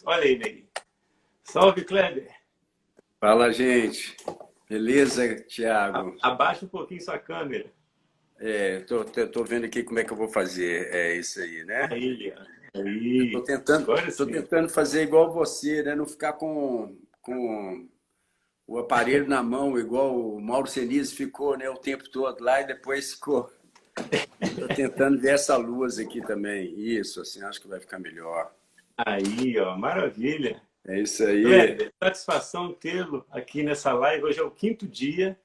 Olha ele aí. Salve, Kleber. Fala, gente. Beleza, Thiago? Abaixa um pouquinho sua câmera. Tô vendo aqui como é que eu vou fazer. É isso aí, né? Aí, ó. Tô Aí. tentando, Agora tô sim. tentando fazer igual você, né? Não ficar com o aparelho na mão, igual o Mauro Senise ficou, né? O tempo todo lá e depois ficou. Tô tentando ver essa luz aqui também. Isso, assim, acho que vai ficar melhor. Aí, ó. Maravilha. É isso aí. Kleber, satisfação tê-lo aqui nessa live. Hoje é o quinto dia.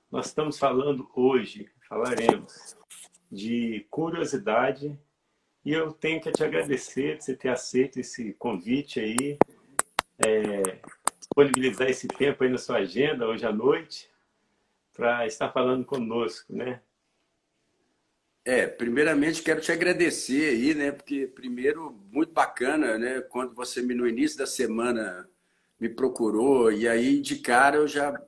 Nós estamos falando hoje, falaremos de curiosidade. E eu tenho que te agradecer por você ter aceito esse convite aí, disponibilizar esse tempo aí na sua agenda hoje à noite para estar falando conosco, né? Primeiramente quero te agradecer aí, né? Porque primeiro muito bacana, né? Quando você no início da semana me procurou e aí de cara eu já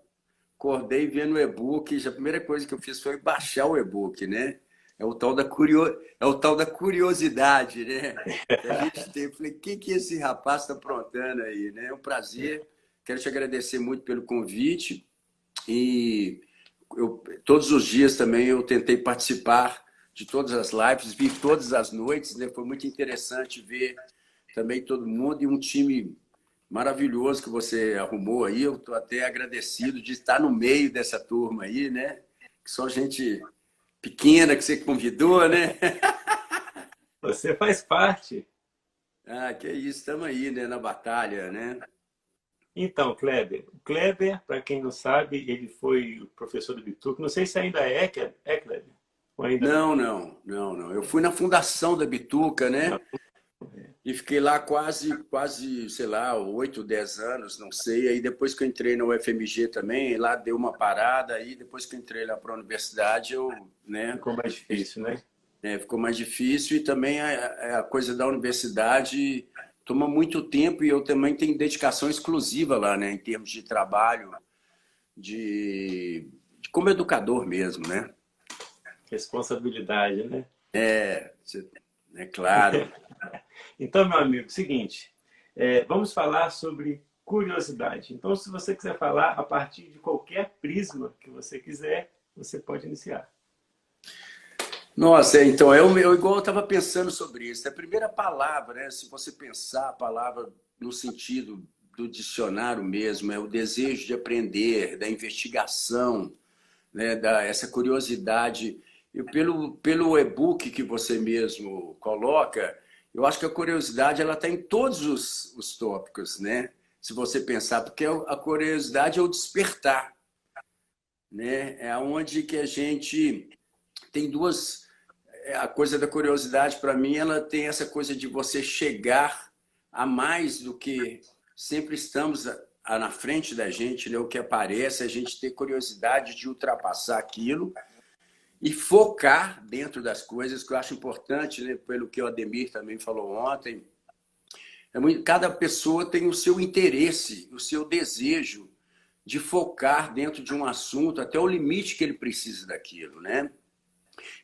acordei vendo o e-book. A primeira coisa que eu fiz foi baixar o e-book, né? É o tal da curiosidade, né? Que a gente tem. Eu falei, o que esse rapaz está aprontando aí, né? É um prazer. Quero te agradecer muito pelo convite e todos os dias também eu tentei participar de todas as lives, vi todas as noites, né? Foi muito interessante ver também todo mundo e um time maravilhoso que você arrumou aí. Eu estou até agradecido de estar no meio dessa turma aí, né? Que só gente pequena que você convidou, né? Você faz parte. Ah, que é isso, estamos aí, né? Na batalha, né? Então, Kleber. O Kleber, para quem não sabe, ele foi o professor do Bituca. Não sei se ainda é Kleber, ou ainda não. Não. Eu fui na fundação da Bituca, Não. né? E fiquei lá quase, sei lá, 8, 10 anos, não sei. Aí depois que eu entrei na UFMG também, lá deu uma parada. Aí depois que eu entrei lá para a universidade, né, Ficou mais difícil, né? ficou mais difícil. E também a coisa da universidade toma muito tempo e eu também tenho dedicação exclusiva lá, né, em termos de trabalho, como educador mesmo, né? Responsabilidade, né? É claro. Então, meu amigo, seguinte, vamos falar sobre curiosidade. Então, se você quiser falar a partir de qualquer prisma que você quiser, você pode iniciar. Nossa, então, igual eu estava pensando sobre isso. A primeira palavra, né, se você pensar a palavra no sentido do dicionário mesmo, é o desejo de aprender, da investigação, né, essa curiosidade. E pelo e-book que você mesmo coloca, eu acho que a curiosidade ela está em todos os tópicos, né? Se você pensar, porque a curiosidade é o despertar, né? É onde que a gente tem duas. A coisa da curiosidade, para mim, ela tem essa coisa de você chegar a mais do que sempre estamos na frente da gente, né? O que aparece, a gente ter curiosidade de ultrapassar aquilo e focar dentro das coisas, que eu acho importante, né? Pelo que o Ademir também falou ontem. Cada pessoa tem o seu interesse, o seu desejo de focar dentro de um assunto até o limite que ele precisa daquilo, né?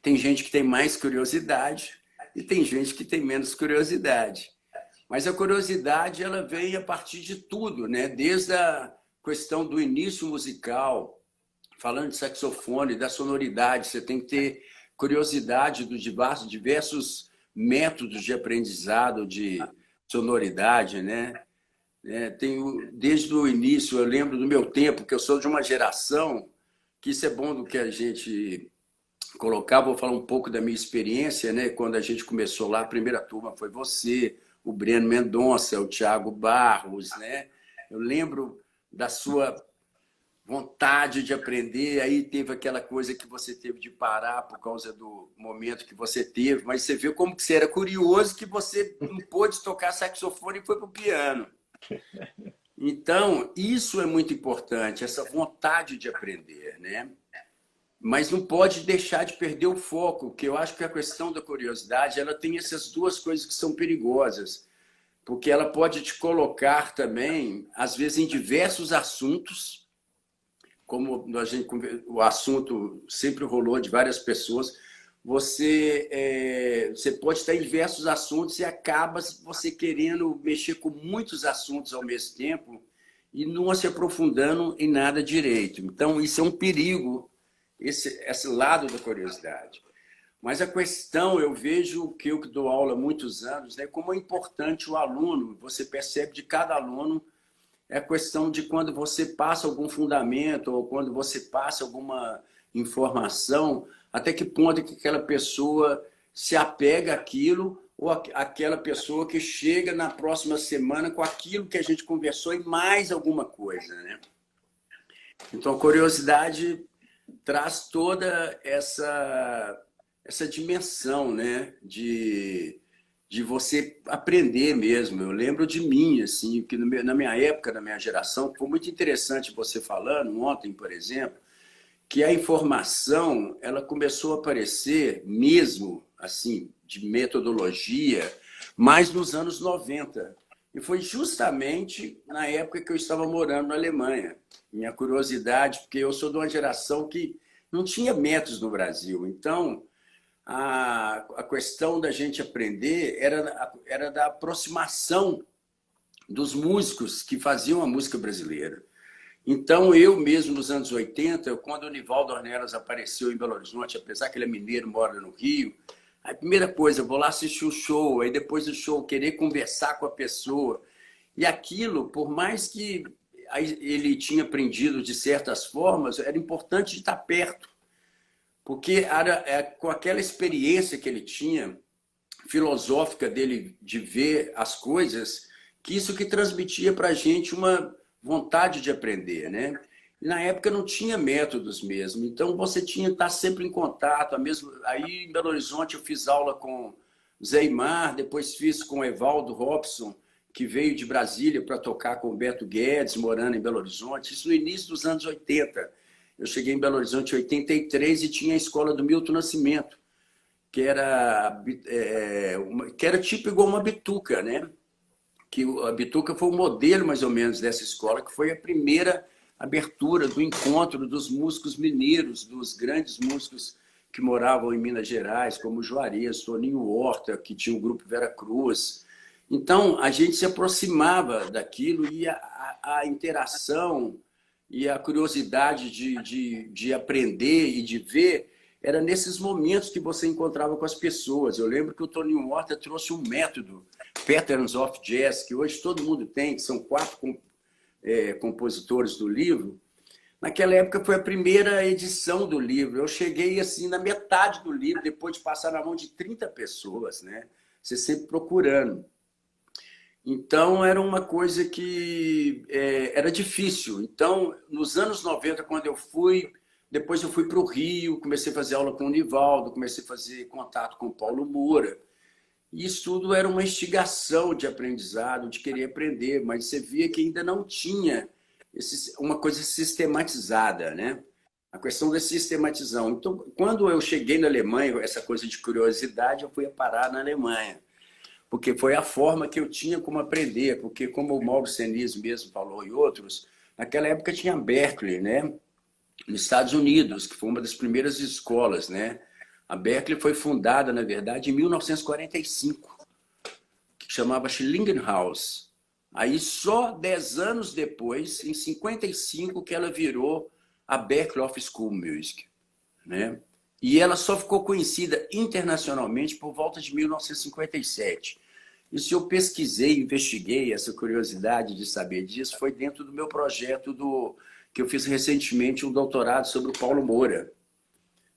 Tem gente que tem mais curiosidade e tem gente que tem menos curiosidade. Mas a curiosidade ela vem a partir de tudo, né? Desde a questão do início musical, falando de saxofone, da sonoridade, você tem que ter curiosidade dos diversos métodos de aprendizado de sonoridade, né? Desde o início, eu lembro do meu tempo, que eu sou de uma geração, que isso é bom do que a gente colocar, vou falar um pouco da minha experiência, né? Quando a gente começou lá, a primeira turma foi você, o Breno Mendonça, o Thiago Barros, né? Eu lembro da sua vontade de aprender, aí teve aquela coisa que você teve de parar por causa do momento que você teve, mas você viu como que você era curioso que você não pôde tocar saxofone e foi para o piano. Então, isso é muito importante, essa vontade de aprender, né? Mas não pode deixar de perder o foco, porque eu acho que a questão da curiosidade ela tem essas duas coisas que são perigosas, porque ela pode te colocar também, às vezes, em diversos assuntos, como o assunto sempre rolou de várias pessoas, você pode estar em diversos assuntos e acaba você querendo mexer com muitos assuntos ao mesmo tempo e não se aprofundando em nada direito. Então, isso é um perigo, esse lado da curiosidade. Mas a questão, eu vejo que eu que dou aula há muitos anos, né, como é importante o aluno, você percebe de cada aluno, é a questão de quando você passa algum fundamento ou quando você passa alguma informação, até que ponto é que aquela pessoa se apega àquilo ou aquela pessoa que chega na próxima semana com aquilo que a gente conversou e mais alguma coisa, né? Então, a curiosidade traz toda essa dimensão, né? De você aprender mesmo. Eu lembro de mim, assim, que na minha época, na minha geração, foi muito interessante você falando, ontem, por exemplo, que a informação ela começou a aparecer mesmo, assim, de metodologia, mais nos anos 90. E foi justamente na época que eu estava morando na Alemanha. Minha curiosidade, porque eu sou de uma geração que não tinha métodos no Brasil. Então, a questão da gente aprender era da aproximação dos músicos que faziam a música brasileira. Então, eu mesmo, nos anos 80, quando o Nivaldo Ornelas apareceu em Belo Horizonte, apesar que ele é mineiro, mora no Rio, a primeira coisa, eu vou lá assistir o show, aí depois do show, querer conversar com a pessoa. E aquilo, por mais que ele tinha aprendido de certas formas, era importante de estar perto. Porque com aquela experiência que ele tinha, filosófica dele de ver as coisas, que isso que transmitia para a gente uma vontade de aprender, né? E na época não tinha métodos mesmo, então você tinha que estar sempre em contato. Aí em Belo Horizonte eu fiz aula com Zé Imar, depois fiz com Evaldo Robson, que veio de Brasília para tocar com o Beto Guedes, morando em Belo Horizonte, isso no início dos anos 80. Eu cheguei em Belo Horizonte em 83 e tinha a escola do Milton Nascimento, que era tipo igual uma bituca, né? Que a Bituca foi o modelo, mais ou menos, dessa escola, que foi a primeira abertura do encontro dos músicos mineiros, dos grandes músicos que moravam em Minas Gerais, como Juarez, Toninho Horta, que tinha o grupo Vera Cruz. Então, a gente se aproximava daquilo e a interação e a curiosidade de aprender e de ver era nesses momentos que você encontrava com as pessoas. Eu lembro que o Toninho Horta trouxe um método, Patterns of Jazz, que hoje todo mundo tem, que são 4 compositores do livro. Naquela época foi a primeira edição do livro. Eu cheguei assim na metade do livro, depois de passar na mão de 30 pessoas, né? Você sempre procurando. Então, era uma coisa que era difícil. Então, nos anos 90, quando eu fui, depois eu fui para o Rio, comecei a fazer aula com o Nivaldo, comecei a fazer contato com o Paulo Moura. E isso tudo era uma instigação de aprendizado, de querer aprender, mas você via que ainda não tinha uma coisa sistematizada, né? A questão da sistematização. Então, quando eu cheguei na Alemanha, essa coisa de curiosidade, eu fui parar na Alemanha, porque foi a forma que eu tinha como aprender, porque como o Mauro Seniz mesmo falou e outros, naquela época tinha Berkeley, né? Nos Estados Unidos, que foi uma das primeiras escolas, né? A Berkeley foi fundada, na verdade, em 1945, que chamava Schillingenhaus. Aí, só 10 anos depois, em 55, que ela virou a Berklee of School Music, né? E ela só ficou conhecida internacionalmente por volta de 1957. E se eu pesquisei, investiguei essa curiosidade de saber disso, foi dentro do meu projeto que eu fiz recentemente, um doutorado sobre o Paulo Moura,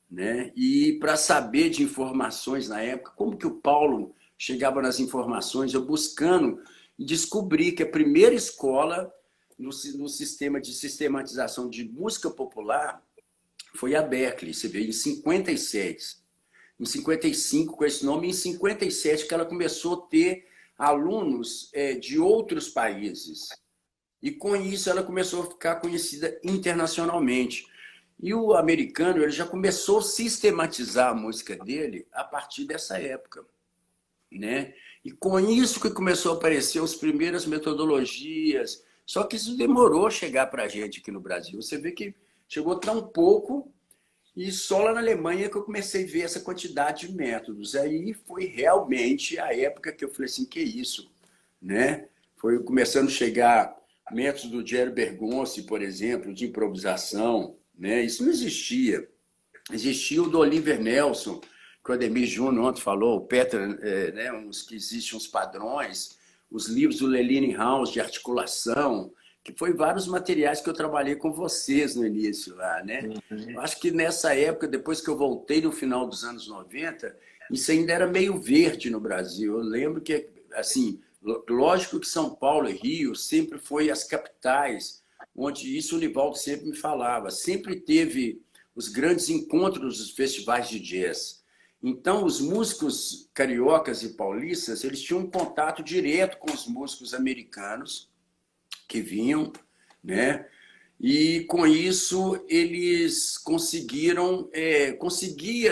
né? E para saber de informações na época, como que o Paulo chegava nas informações, eu buscando e descobri que a primeira escola no sistema de sistematização de música popular foi a Berklee, você vê, em 57. Em 55, com esse nome, em 57 que ela começou a ter alunos de outros países. E com isso ela começou a ficar conhecida internacionalmente. E o americano ele já começou a sistematizar a música dele a partir dessa época, né? E com isso que começou a aparecer as primeiras metodologias. Só que isso demorou a chegar para a gente aqui no Brasil. Você vê que chegou tão pouco E só lá na Alemanha que eu comecei a ver essa quantidade de métodos. Aí foi realmente a época que eu falei assim, que isso, né? Foi começando a chegar métodos do Jerry Bergonzi, por exemplo, de improvisação, né? Isso não existia. Existia o do Oliver Nelson, que o Ademir Júnior ontem falou, o Peter, né? Que existem uns padrões, os livros do Leline House de articulação, que foi vários materiais que eu trabalhei com vocês no início lá, né? Eu acho que nessa época, depois que eu voltei no final dos anos 90, isso ainda era meio verde no Brasil. Eu lembro que, assim, lógico que São Paulo e Rio sempre foi as capitais, onde isso o Nivaldo sempre me falava. Sempre teve os grandes encontros dos festivais de jazz. Então, os músicos cariocas e paulistas, eles tinham um contato direto com os músicos americanos que vinham, né? E com isso eles conseguia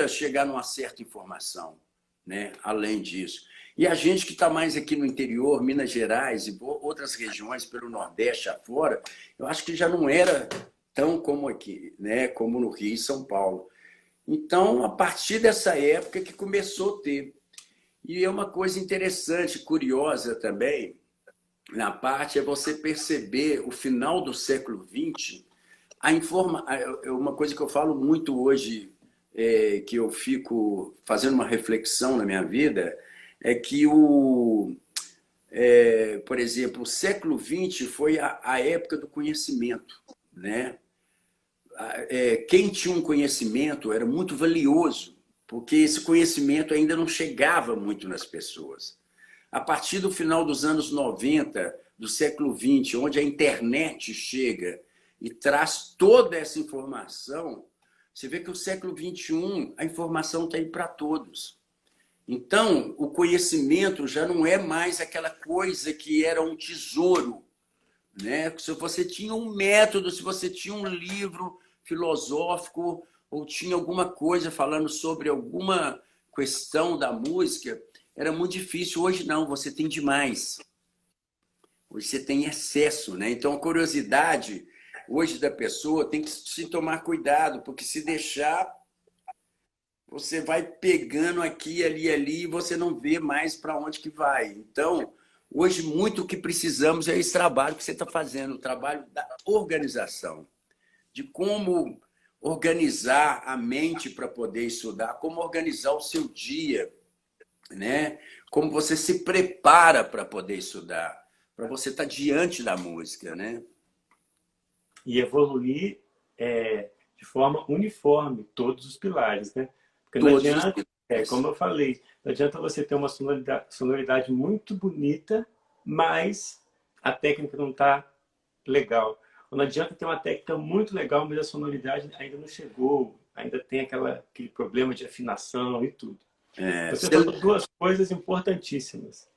chegar numa certa informação, né? Além disso. E a gente que está mais aqui no interior, Minas Gerais e outras regiões pelo Nordeste afora, eu acho que já não era tão como aqui, né? Como no Rio e São Paulo. Então, a partir dessa época que começou a ter. E é uma coisa interessante, curiosa também, na parte, é você perceber o final do século XX, uma coisa que eu falo muito hoje, que eu fico fazendo uma reflexão na minha vida, é que, por exemplo, o século XX foi a época do conhecimento, né? Quem tinha um conhecimento era muito valioso, porque esse conhecimento ainda não chegava muito nas pessoas. A partir do final dos anos 90, do século XX, onde a internet chega e traz toda essa informação, você vê que o século XXI, a informação está aí para todos. Então, o conhecimento já não é mais aquela coisa que era um tesouro, né? Se você tinha um método, se você tinha um livro filosófico ou tinha alguma coisa falando sobre alguma questão da música, era muito difícil. Hoje não, você tem demais. Hoje você tem excesso, né? Então a curiosidade hoje da pessoa tem que se tomar cuidado, porque se deixar, você vai pegando aqui, ali, e você não vê mais para onde que vai. Então, hoje muito o que precisamos é esse trabalho que você está fazendo, o trabalho da organização, de como organizar a mente para poder estudar, como organizar o seu dia, né? Como você se prepara para poder estudar, para você estar diante da música, né? E evoluir de forma uniforme todos os pilares, né? Porque não Todos os adianta, como eu falei, não adianta você ter uma sonoridade muito bonita, mas a técnica não está legal. Ou não adianta ter uma técnica muito legal, mas a sonoridade ainda não chegou, ainda tem aquele problema de afinação e tudo. Você falou duas coisas importantíssimas.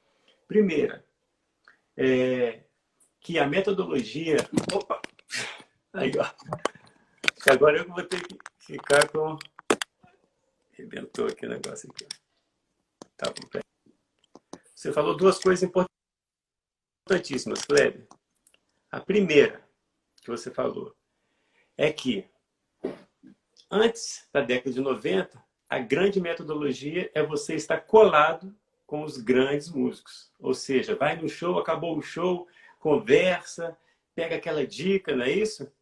Primeira, que a metodologia... Opa! Aí, ó. Agora eu vou ter que ficar com... Arrebentou aqui o negócio aqui. Tá bom. Você falou duas coisas importantíssimas, Kleber. A primeira que você falou é que antes da década de 90, a grande metodologia é você estar colado com os grandes músicos. Ou seja, vai no show, acabou o show, conversa, pega aquela dica, não é isso?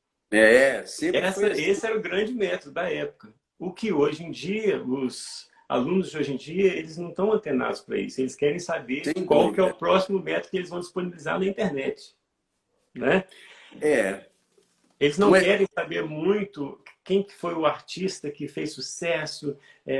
Sempre foi assim. Esse era o grande método da época. O que hoje em dia, os alunos de hoje em dia, eles não estão antenados para isso. Eles querem saber qual que é o próximo método que eles vão disponibilizar na internet. Né? Eles não querem saber muito quem que foi o artista que fez sucesso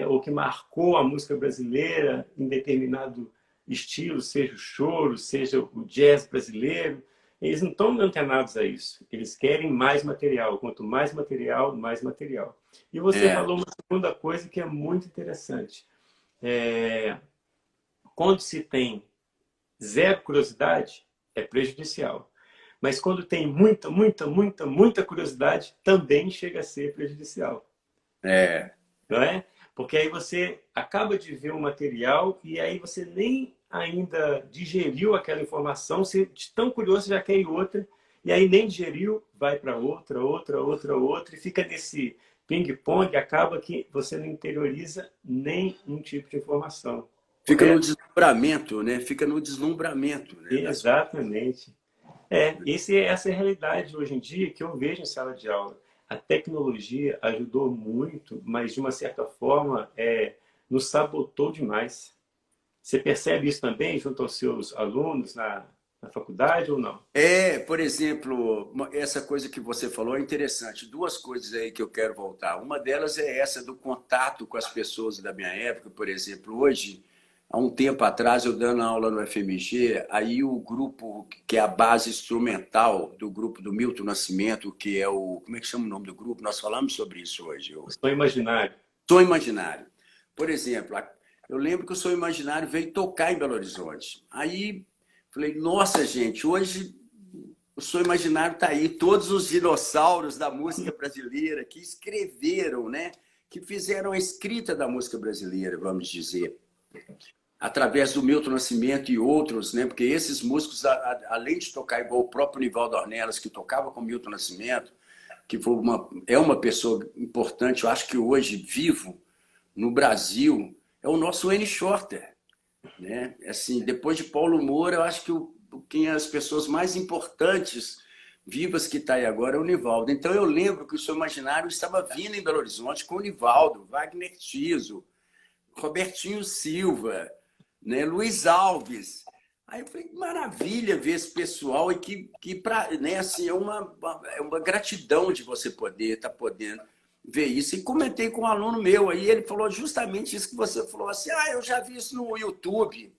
ou que marcou a música brasileira em determinado estilo, seja o choro, seja o jazz brasileiro. Eles não estão antenados a isso. Eles querem mais material. Quanto mais material, mais material. E você falou uma segunda coisa que é muito interessante. Quando se tem zero curiosidade, é prejudicial. Mas quando tem muita curiosidade, também chega a ser prejudicial. Não é? Porque aí você acaba de ver um material e aí você nem ainda digeriu aquela informação, você de tão curioso já quer ir outra, e aí nem digeriu, vai para outra, e fica nesse ping-pong, acaba que você não interioriza nem um tipo de informação. Fica no Correto? deslumbramento, né? Fica no deslumbramento, né? Exatamente. Essa é a realidade hoje em dia que eu vejo em sala de aula. A tecnologia ajudou muito, mas de uma certa forma nos sabotou demais. Você percebe isso também junto aos seus alunos na faculdade ou não? Por exemplo, essa coisa que você falou é interessante. Duas coisas aí que eu quero voltar. Uma delas é essa do contato com as pessoas da minha época, por exemplo. Hoje, há um tempo atrás, eu dando aula no FMG, aí o grupo, que é a base instrumental do grupo do Milton Nascimento, que é o... Como é que chama o nome do grupo? Nós falamos sobre isso hoje. O sonho imaginário. Som Imaginário. Por exemplo, eu lembro que o Som Imaginário veio tocar em Belo Horizonte. Aí, falei, nossa, gente, hoje o Som Imaginário está aí. Todos os dinossauros da música brasileira que escreveram, né? Que fizeram a escrita da música brasileira, vamos dizer, através do Milton Nascimento e outros, né? Porque esses músicos, além de tocar igual o próprio Nivaldo Ornelas, que tocava com Milton Nascimento, que é uma pessoa importante, eu acho que hoje, vivo no Brasil, é o nosso Wayne Shorter, né? Assim, depois de Paulo Moura, eu acho que quem é as pessoas mais importantes vivas que está aí agora é o Nivaldo. Então eu lembro que o Seu Imaginário estava vindo em Belo Horizonte com o Nivaldo, Wagner Tiso, Robertinho Silva, né? Luiz Alves. Aí eu falei, que maravilha ver esse pessoal e né, assim, é uma gratidão de você poder estar podendo ver isso. E comentei com um aluno meu, aí ele falou justamente isso que você falou, assim, eu já vi isso no YouTube,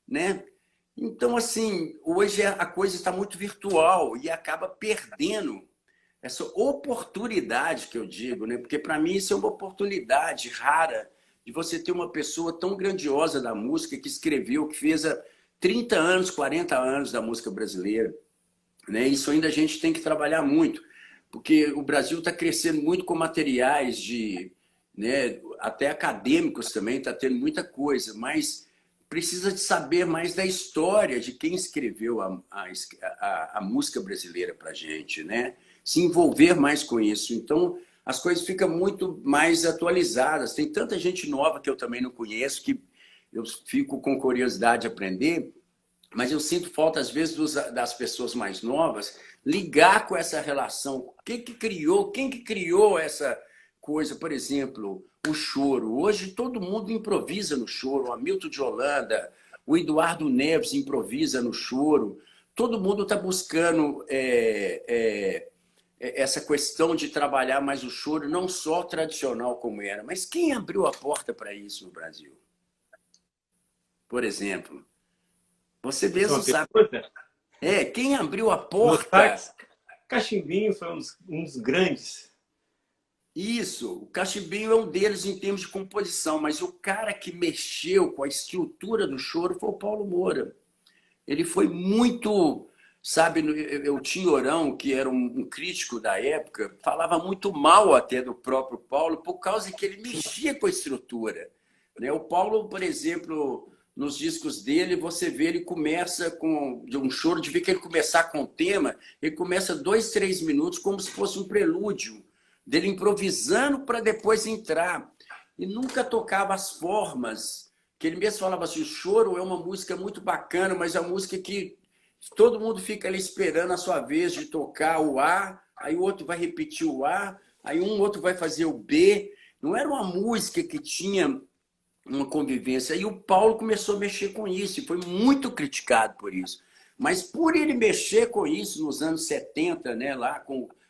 né? Então, assim, hoje a coisa está muito virtual e acaba perdendo essa oportunidade que eu digo, né? Porque para mim isso é uma oportunidade rara de você ter uma pessoa tão grandiosa da música que escreveu, que fez há 30 anos, 40 anos da música brasileira, né? Isso ainda a gente tem que trabalhar muito, porque o Brasil está crescendo muito com materiais né, até acadêmicos também, está tendo muita coisa, mas precisa de saber mais da história de quem escreveu a música brasileira para a gente, né? Se envolver mais com isso. Então, as coisas ficam muito mais atualizadas. Tem tanta gente nova que eu também não conheço, que eu fico com curiosidade de aprender, mas eu sinto falta, às vezes, das pessoas mais novas ligar com essa relação. Quem que criou essa coisa? Por exemplo, o choro. Hoje todo mundo improvisa no choro. O Hamilton de Holanda, o Eduardo Neves improvisa no choro. Todo mundo está buscando essa questão de trabalhar mais o choro, não só tradicional como era. Mas quem abriu a porta para isso no Brasil? Por exemplo, você mesmo sabe. Quem abriu a porta? Cachimbinho foi um dos grandes. Isso, o Cachimbinho é um deles em termos de composição, mas o cara que mexeu com a estrutura do choro foi o Paulo Moura. Ele foi muito, sabe, o Tinhorão, que era um crítico da época, falava muito mal até do próprio Paulo, por causa que ele mexia com a estrutura. O Paulo, por exemplo, nos discos dele, você vê, ele começa de um choro, de ver que ele começar com o tema, ele começa 2, 3 minutos como se fosse um prelúdio, dele improvisando para depois entrar. E nunca tocava as formas, que ele mesmo falava assim, o choro é uma música muito bacana, mas é uma música que todo mundo fica ali esperando a sua vez de tocar o A, aí o outro vai repetir o A, aí outro vai fazer o B. Não era uma música que tinha uma convivência. E o Paulo começou a mexer com isso e foi muito criticado por isso. Mas por ele mexer com isso nos anos 70, né,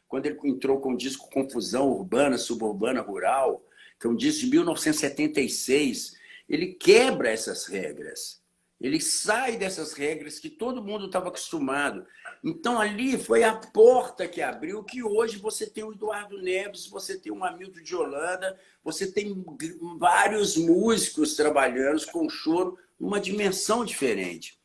quando ele entrou com o disco Confusão Urbana, Suburbana, Rural, que é um disco de 1976, ele quebra essas regras. Ele sai dessas regras que todo mundo estava acostumado. Então, ali foi a porta que abriu, que hoje você tem o Eduardo Neves, você tem o Hamilton de Holanda, você tem vários músicos trabalhando com choro numa dimensão diferente.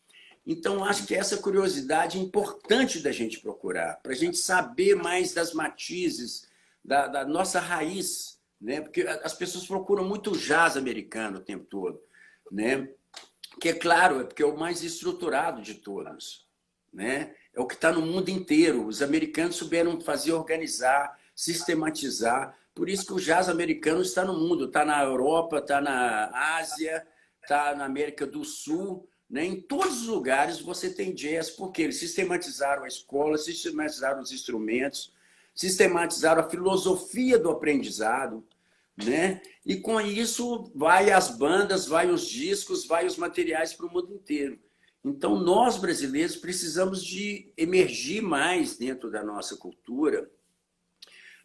Então, acho que essa curiosidade é importante da gente procurar, para a gente saber mais das matizes, da nossa raiz, né? Porque as pessoas procuram muito jazz americano o tempo todo, né? Que é claro, porque é o mais estruturado de todos, né? é o que está no mundo inteiro. Os americanos souberam fazer, organizar, sistematizar. Por isso que o jazz americano está no mundo. Está na Europa, está na Ásia, está na América do Sul. Né? Em todos os lugares você tem jazz, porque eles sistematizaram a escola, sistematizaram os instrumentos, sistematizaram a filosofia do aprendizado. Né? E com isso vai as bandas, vai os discos, vai os materiais para o mundo inteiro. Então, nós brasileiros precisamos de emergir mais dentro da nossa cultura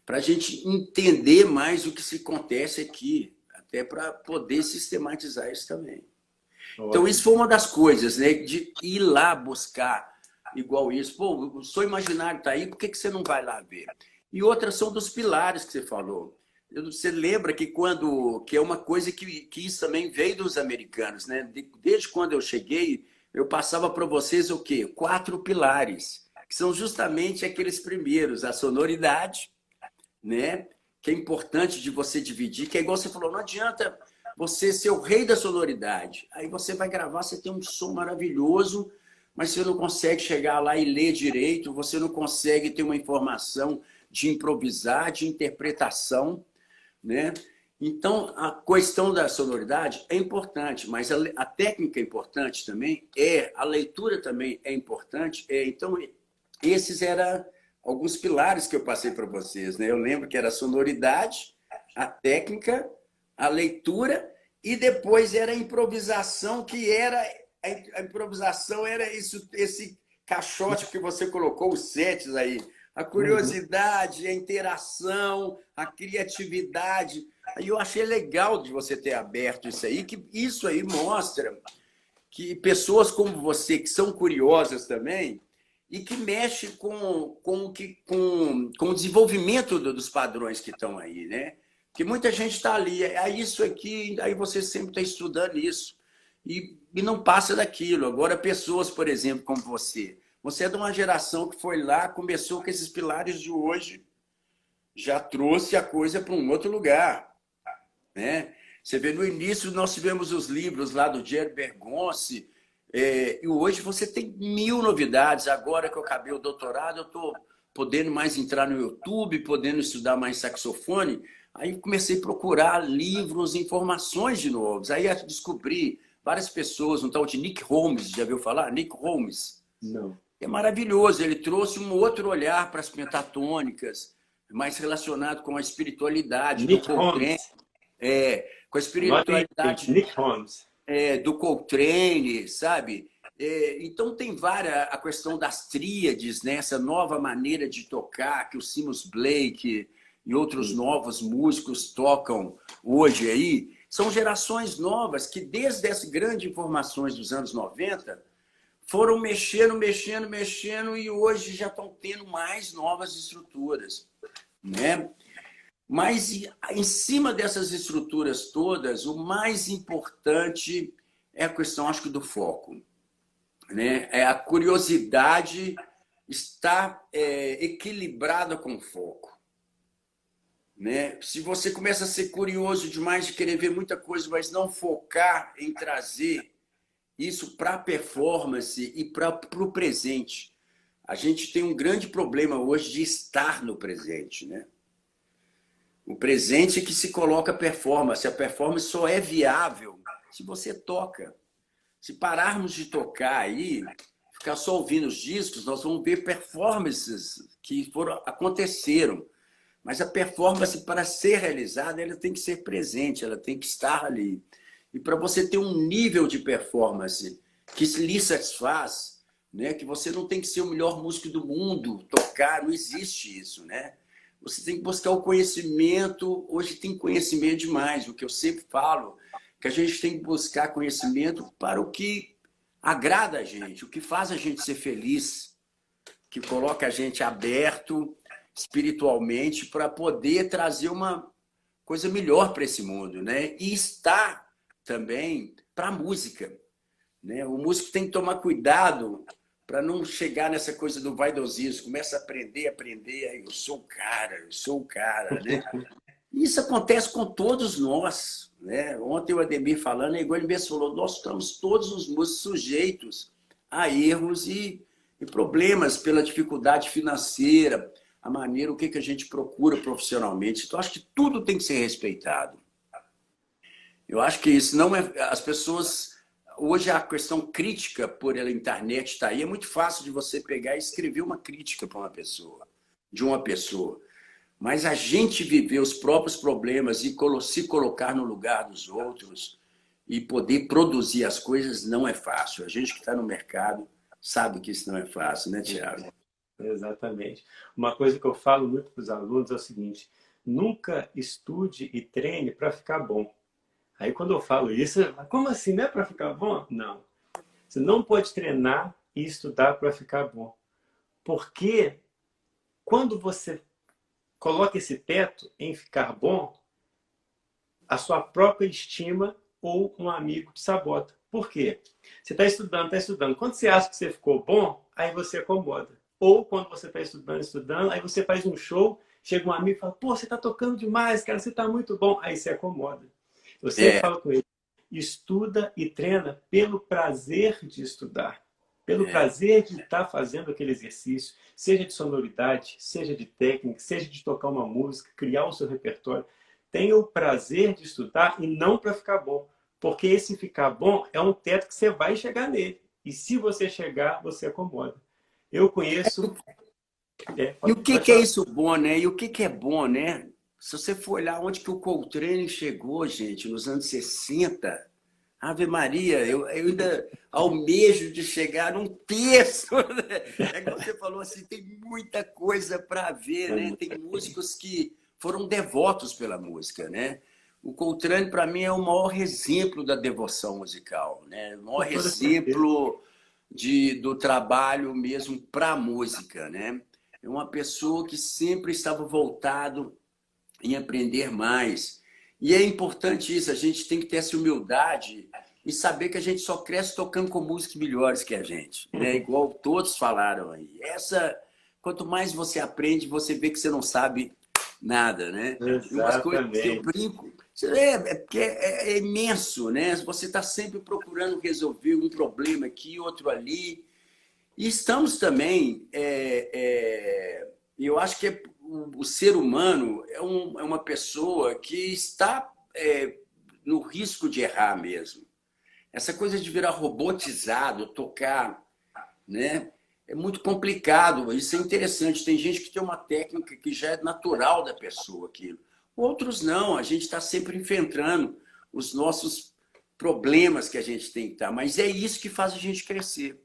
para a gente entender mais o que se acontece aqui, até para poder sistematizar isso também. Então, isso foi uma das coisas, né? De ir lá buscar igual isso. Pô, o seu imaginário está aí, por que você não vai lá ver? E outras são dos pilares que você falou. Você lembra que que é uma coisa que isso também veio dos americanos, né? Desde quando eu cheguei, eu passava para vocês o quê? 4 pilares, que são justamente aqueles primeiros, a sonoridade, né? Que é importante de você dividir, que é igual você falou, não adianta você ser o rei da sonoridade. Aí você vai gravar, você tem um som maravilhoso, mas você não consegue chegar lá e ler direito, você não consegue ter uma informação de improvisar, de interpretação, né? Então, a questão da sonoridade é importante, mas a técnica é importante também, a leitura também é importante. Então, esses eram alguns pilares que eu passei para vocês. Né? Eu lembro que era a sonoridade, a técnica, a leitura, e depois era a improvisação, que era... A improvisação era esse caixote que você colocou, os sets aí. A curiosidade, a interação, a criatividade. Aí eu achei legal de você ter aberto isso aí, que isso aí mostra que pessoas como você, que são curiosas também, e que mexem com o desenvolvimento dos padrões que estão aí, né? Porque muita gente está ali, isso aqui, aí você sempre está estudando isso, e não passa daquilo. Agora, pessoas, por exemplo, como você é de uma geração que foi lá, começou com esses pilares de hoje, já trouxe a coisa para um outro lugar. Né? Você vê, no início nós tivemos os livros lá do Jerry Bergonce, e hoje você tem 1000 novidades. Agora que eu acabei o doutorado, eu estou podendo mais entrar no YouTube, podendo estudar mais saxofone. Aí comecei a procurar livros, informações de novos. Aí descobri várias pessoas, um tal de Nick Holmes, já viu falar? Nick Holmes. Não. É maravilhoso, ele trouxe um outro olhar para as pentatônicas, mais relacionado com a espiritualidade Nick do Coltrane. Holmes. Com a espiritualidade Nick Holmes. do Coltrane, sabe? Então tem a questão das tríades, né? Essa nova maneira de tocar que o Seamus Blake e outros novos músicos tocam hoje aí. São gerações novas que, desde essas grandes informações dos anos 90, foram mexendo, e hoje já estão tendo mais novas estruturas, né? Mas, em cima dessas estruturas todas, o mais importante é a questão, acho que, do foco. Né? A curiosidade está equilibrada com o foco. Né? Se você começa a ser curioso demais, de querer ver muita coisa, mas não focar em trazer isso para a performance e para o presente. A gente tem um grande problema hoje de estar no presente, né? O presente é que se coloca performance. A performance só é viável se você toca. Se pararmos de tocar aí, ficar só ouvindo os discos, nós vamos ver performances que aconteceram. Mas a performance, para ser realizada, ela tem que ser presente, ela tem que estar ali. E para você ter um nível de performance que lhe satisfaz, né? Que você não tem que ser o melhor músico do mundo, tocar, não existe isso, né? Você tem que buscar o conhecimento. Hoje tem conhecimento demais. O que eu sempre falo, que a gente tem que buscar conhecimento para o que agrada a gente, o que faz a gente ser feliz, que coloca a gente aberto espiritualmente para poder trazer uma coisa melhor para esse mundo, né? E estar também para a música, né? O músico tem que tomar cuidado para não chegar nessa coisa do vaidosismo, começa a aprender, aí eu sou o cara, né? Isso acontece com todos nós, né? Ontem o Ademir falando, igual ele mesmo falou, nós estamos todos os músicos sujeitos a erros e e problemas pela dificuldade financeira, a maneira, o que a gente procura profissionalmente. Então, acho que tudo tem que ser respeitado. Eu acho que isso não é... As pessoas... Hoje a questão crítica por a internet está aí. É muito fácil de você pegar e escrever uma crítica para uma pessoa, de uma pessoa. Mas a gente viver os próprios problemas e se colocar no lugar dos outros e poder produzir as coisas não é fácil. A gente que está no mercado sabe que isso não é fácil, né, Thiago? Exatamente. Uma coisa que eu falo muito para os alunos é o seguinte: nunca estude e treine para ficar bom. Aí quando eu falo isso, como assim, não é para ficar bom? Não. Você não pode treinar e estudar para ficar bom. Porque quando você coloca esse teto em ficar bom, a sua própria estima ou um amigo te sabota. Por quê? Você está estudando, está estudando. Quando você acha que você ficou bom, aí você acomoda. Ou quando você está estudando, estudando, aí você faz um show, chega um amigo e fala, pô, você está tocando demais, cara, você está muito bom. Aí você acomoda. Eu sempre falo com ele, estuda e treina pelo prazer de estudar. Pelo prazer de estar fazendo aquele exercício, seja de sonoridade, seja de técnica, seja de tocar uma música, criar o seu repertório. Tenha o prazer de estudar e não para ficar bom. Porque esse ficar bom é um teto que você vai chegar nele. E se você chegar, você acomoda. Eu conheço... E o que é isso bom, né? E o que é bom, né? Se você for olhar onde que o Coltrane chegou, gente, nos anos 60, Ave Maria, eu ainda almejo de chegar num terço. Né? É igual você falou assim, tem muita coisa para ver, né? Tem músicos que foram devotos pela música, né? O Coltrane, para mim, é o maior exemplo da devoção musical, né? O maior exemplo do trabalho mesmo para a música, né? É uma pessoa que sempre estava voltado em aprender mais. E é importante isso, a gente tem que ter essa humildade e saber que a gente só cresce tocando com músicos melhores que a gente, né? Igual todos falaram aí. Quanto mais você aprende, você vê que você não sabe nada, né? Exatamente. E umas coisas que eu brinco, porque é imenso, né? Você está sempre procurando resolver um problema aqui, outro ali. E estamos também... eu acho que o ser humano é uma pessoa que está no risco de errar mesmo. Essa coisa de virar robotizado, tocar, né? É muito complicado. Isso é interessante. Tem gente que tem uma técnica que já é natural da pessoa, aquilo. Outros não. A gente está sempre enfrentando os nossos problemas que a gente tem que estar. Mas é isso que faz a gente crescer.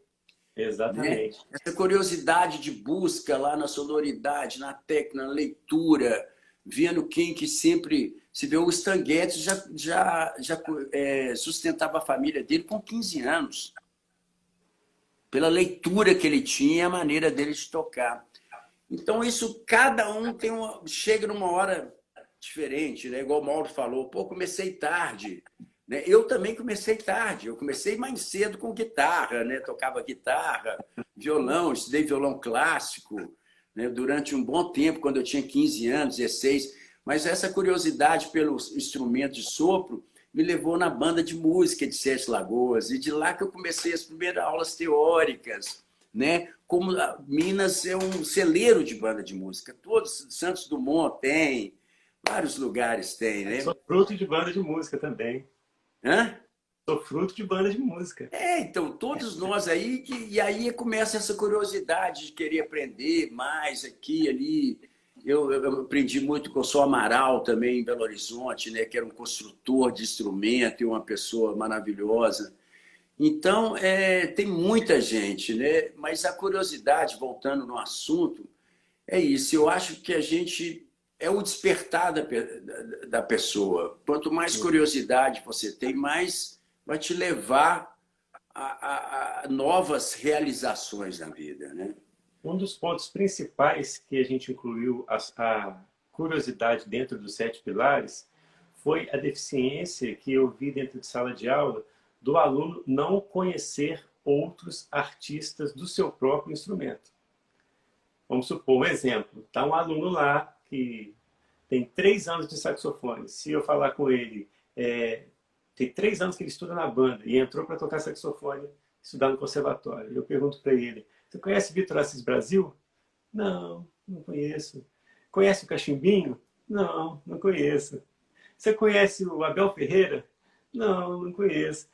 Exatamente. Né? Essa curiosidade de busca lá na sonoridade, na técnica, na leitura, vendo quem que sempre... Se vê o Stan Getz já sustentava a família dele com 15 anos. Pela leitura que ele tinha e a maneira dele de tocar. Então, isso, cada um chega numa hora diferente, né? Igual o Mauro falou, pô, comecei tarde. Né? Eu também comecei tarde, eu comecei mais cedo com guitarra, né? Tocava guitarra, violão, estudei violão clássico, né? Durante um bom tempo, quando eu tinha 15 anos, 16. Mas essa curiosidade pelo instrumento de sopro me levou na banda de música de Sete Lagoas, e de lá que eu comecei as primeiras aulas teóricas, né? Como Minas é um celeiro de banda de música, todos, Santos Dumont tem, vários lugares tem, né? Sou fruto de banda de música também. Hã? Sou fruto de banda de música. Então, todos nós aí, e aí começa essa curiosidade de querer aprender mais aqui, ali. Eu aprendi muito com o Só Amaral também em Belo Horizonte, né, que era um construtor de instrumento e uma pessoa maravilhosa. Então, tem muita gente, né? Mas a curiosidade, voltando no assunto, é isso. Eu acho que a gente é o despertar da pessoa. Quanto mais curiosidade você tem, mais vai te levar a novas realizações na vida, né? Um dos pontos principais que a gente incluiu a curiosidade dentro dos 7 pilares foi a deficiência que eu vi dentro de sala de aula do aluno não conhecer outros artistas do seu próprio instrumento. Vamos supor um exemplo. Está um aluno lá que tem 3 anos de saxofone. Se eu falar com ele, tem 3 anos que ele estuda na banda e entrou para tocar saxofone, estudar no conservatório. Eu pergunto para ele, Você conhece Vitor Assis Brasil? Não, não conheço. Conhece o Cachimbinho? Não, não conheço. Você conhece o Abel Ferreira? Não, não conheço.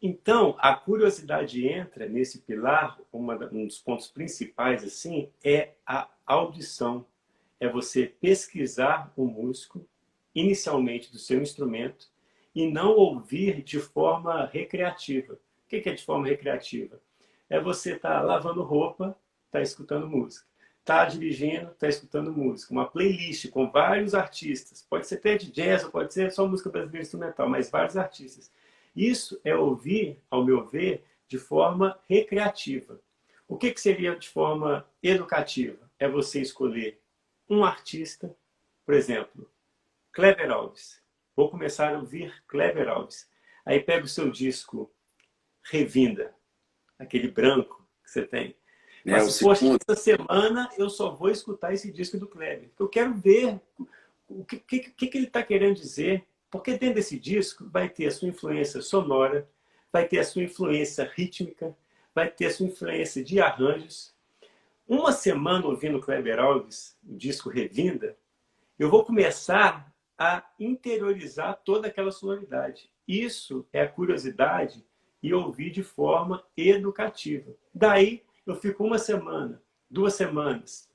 Então, a curiosidade entra nesse pilar, um dos pontos principais assim, é a audição. É você pesquisar o músico, inicialmente do seu instrumento, e não ouvir de forma recreativa. O que é de forma recreativa? É você estar lavando roupa, estar escutando música. Está dirigindo, está escutando música. Uma playlist com vários artistas. Pode ser até de jazz, ou pode ser só música brasileira instrumental, mas vários artistas. Isso é ouvir, ao meu ver, de forma recreativa. O que seria de forma educativa? É você escolher um artista, por exemplo, Kleber Alves. Vou começar a ouvir Kleber Alves. Aí pega o seu disco Revinda, aquele branco que você tem. Mas, poxa, essa semana eu só vou escutar esse disco do Kleber. Eu quero ver o que ele está querendo dizer. Porque dentro desse disco vai ter a sua influência sonora, vai ter a sua influência rítmica, vai ter a sua influência de arranjos. Uma semana ouvindo Kleber Alves, o disco Revinda, eu vou começar a interiorizar toda aquela sonoridade. Isso é a curiosidade e ouvir de forma educativa. Daí eu fico uma semana, 2 semanas,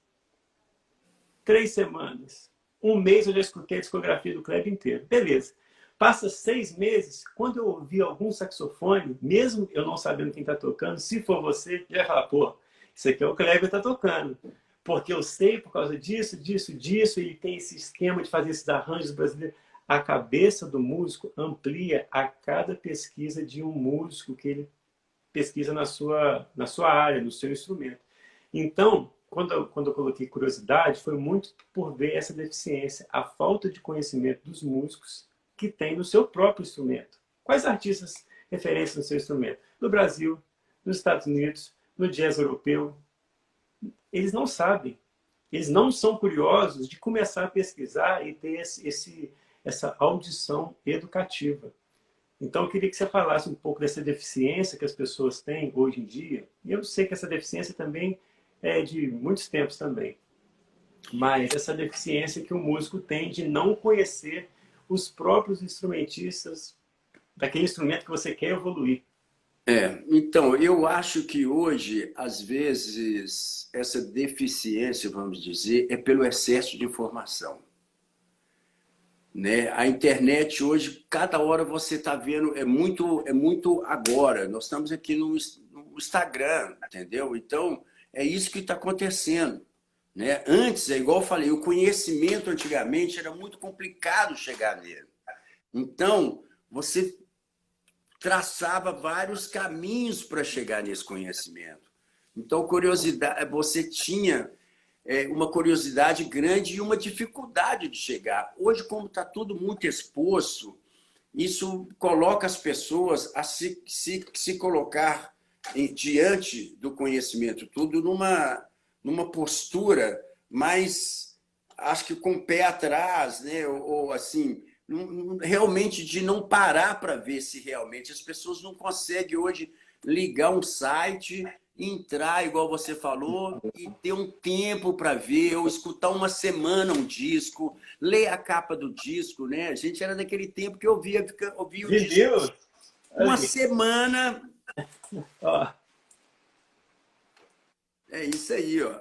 3 semanas, 1 mês eu já escutei a discografia do Kleber inteiro. Beleza. Passa 6 meses, quando eu ouvir algum saxofone, mesmo eu não sabendo quem está tocando, se for você, já vai falar, pô, isso aqui é o Kleber que está tocando. Porque eu sei por causa disso, disso, disso, e tem esse esquema de fazer esses arranjos brasileiros. A cabeça do músico amplia a cada pesquisa de um músico que ele pesquisa na sua área, no seu instrumento. Então, quando eu coloquei curiosidade, foi muito por ver essa deficiência, a falta de conhecimento dos músicos que tem no seu próprio instrumento. Quais artistas referências no seu instrumento? No Brasil, nos Estados Unidos, no jazz europeu. Eles não sabem. Eles não são curiosos de começar a pesquisar e ter essa audição educativa. Então, eu queria que você falasse um pouco dessa deficiência que as pessoas têm hoje em dia. E eu sei que essa deficiência também é de muitos tempos também. Mas essa deficiência que o músico tem de não conhecer os próprios instrumentistas daquele instrumento que você quer evoluir. Então, eu acho que hoje, às vezes, essa deficiência, vamos dizer, é pelo excesso de informação. Né? A internet hoje, cada hora você está vendo, é muito agora. Nós estamos aqui no Instagram, entendeu? Então, é isso que está acontecendo. Né? Antes, é igual eu falei, o conhecimento antigamente era muito complicado chegar nele. Então, você traçava vários caminhos para chegar nesse conhecimento. Então, curiosidade, você tinha uma curiosidade grande e uma dificuldade de chegar. Hoje, como está tudo muito exposto, isso coloca as pessoas a se colocar diante do conhecimento, tudo numa postura mais, acho que com o pé atrás, né? ou assim, realmente de não parar para ver se realmente as pessoas não conseguem hoje ligar um site, entrar, igual você falou, e ter um tempo para ver, ou escutar uma semana um disco, ler a capa do disco, né? A gente era daquele tempo que ouvia o disco uma semana. Ó. É isso aí, ó.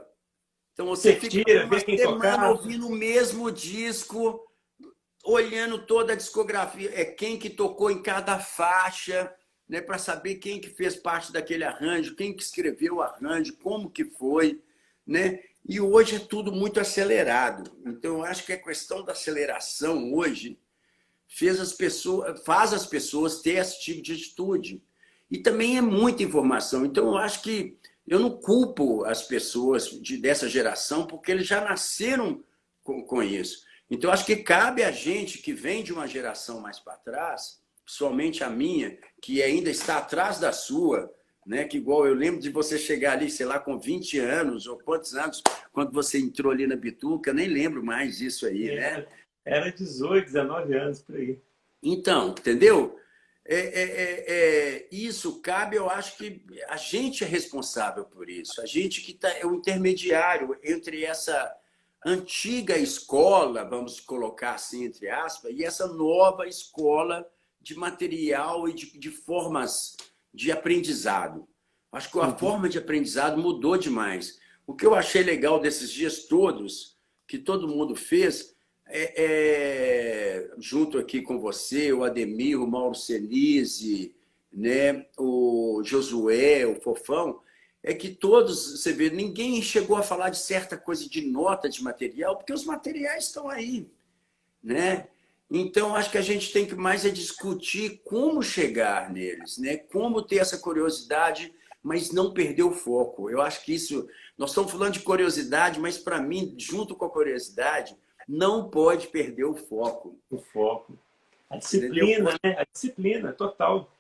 Então você fica uma semana ouvindo o mesmo disco, olhando toda a discografia, quem que tocou em cada faixa, né, para saber quem que fez parte daquele arranjo, quem que escreveu o arranjo, como que foi, né? E hoje é tudo muito acelerado. Então, eu acho que a questão da aceleração hoje faz as pessoas ter esse tipo de atitude. E também é muita informação. Então, eu acho que eu não culpo as pessoas dessa geração, porque eles já nasceram com isso. Então, acho que cabe a gente que vem de uma geração mais para trás, somente a minha, que ainda está atrás da sua, né? Que igual eu lembro de você chegar ali, sei lá, com 20 anos, ou quantos anos, quando você entrou ali na Bituca, nem lembro mais disso aí, né? Era 18, 19 anos, por aí. Então, entendeu? isso cabe, eu acho que a gente é responsável por isso. A gente que é o intermediário entre essa antiga escola, vamos colocar assim, entre aspas, e essa nova escola de material e de formas de aprendizado. Acho que a forma de aprendizado mudou demais. O que eu achei legal desses dias todos, que todo mundo fez, junto aqui com você, o Ademir, o Mauro Senise, né, o Josué, o Fofão, é que todos, você vê, ninguém chegou a falar de certa coisa de nota de material, porque os materiais estão aí, né? Então, acho que a gente tem que mais discutir como chegar neles, né? Como ter essa curiosidade, mas não perder o foco. Eu acho que isso... Nós estamos falando de curiosidade, mas, para mim, junto com a curiosidade, não pode perder o foco. O foco. A disciplina, né? A disciplina total.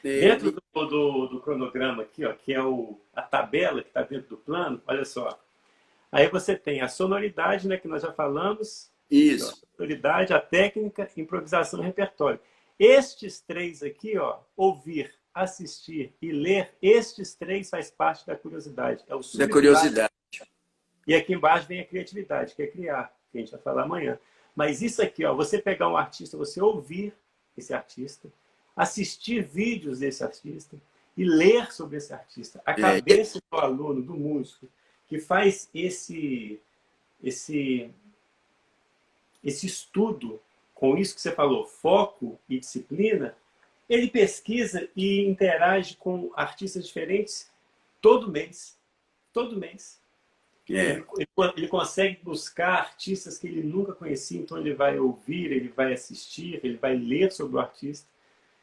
É, Dentro do cronograma aqui, ó, que é a tabela que está dentro do plano, olha só. Aí você tem a sonoridade, né, que nós já falamos. isso. A sonoridade, a técnica, improvisação e repertório. Estes três aqui, ó, ouvir, assistir e ler, estes três faz parte da curiosidade. É o Da curiosidade. E aqui embaixo vem a criatividade, que é criar, que a gente vai falar amanhã. Mas isso aqui, ó, você pegar um artista, você ouvir esse artista, assistir vídeos desse artista e ler sobre esse artista. A cabeça do aluno, do músico, que faz esse estudo com isso que você falou, foco e disciplina, ele pesquisa e interage com artistas diferentes todo mês. Todo mês. Ele consegue buscar artistas que ele nunca conhecia, então ele vai ouvir, ele vai assistir, ele vai ler sobre o artista.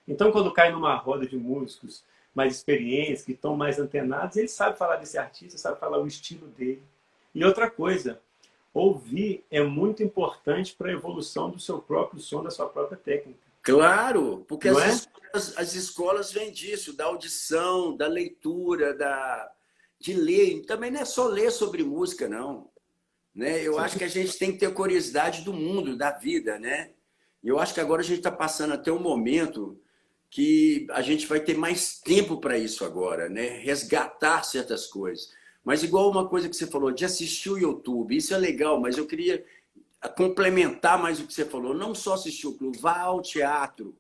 Então, quando cai numa roda de músicos mais experientes, que estão mais antenados, ele sabe falar desse artista, sabe falar o estilo dele. E outra coisa, ouvir é muito importante para a evolução do seu próprio som, da sua própria técnica. Claro, porque as escolas vêm disso, da audição, da leitura, de ler. Também não é só ler sobre música, não. Né? Eu acho que a gente tem que ter curiosidade do mundo, da vida. Né? Eu acho que agora a gente está passando até um momento que a gente vai ter mais tempo para isso agora, né? Resgatar certas coisas. Mas igual uma coisa que você falou, de assistir o YouTube, isso é legal, mas eu queria complementar mais o que você falou. Não só assistir o clube, vá ao teatro.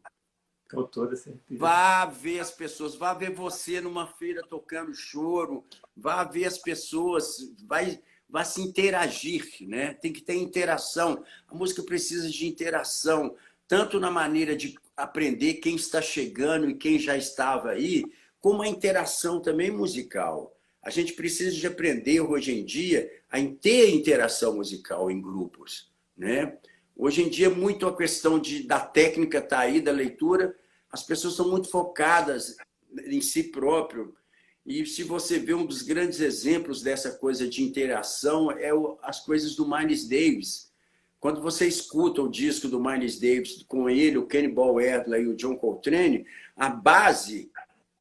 Com toda certeza. Vá ver as pessoas, vá ver você numa feira tocando choro, vá ver as pessoas, vai se interagir, né? Tem que ter interação. A música precisa de interação, tanto na maneira de aprender quem está chegando e quem já estava aí, como a interação também musical. A gente precisa de aprender hoje em dia a ter interação musical em grupos, né? Hoje em dia, muito a questão da técnica está aí, da leitura, as pessoas são muito focadas em si próprio. E se você vê um dos grandes exemplos dessa coisa de interação, as coisas do Miles Davis. Quando você escuta o disco do Miles Davis, com ele, o Cannonball Adderley e o John Coltrane, a base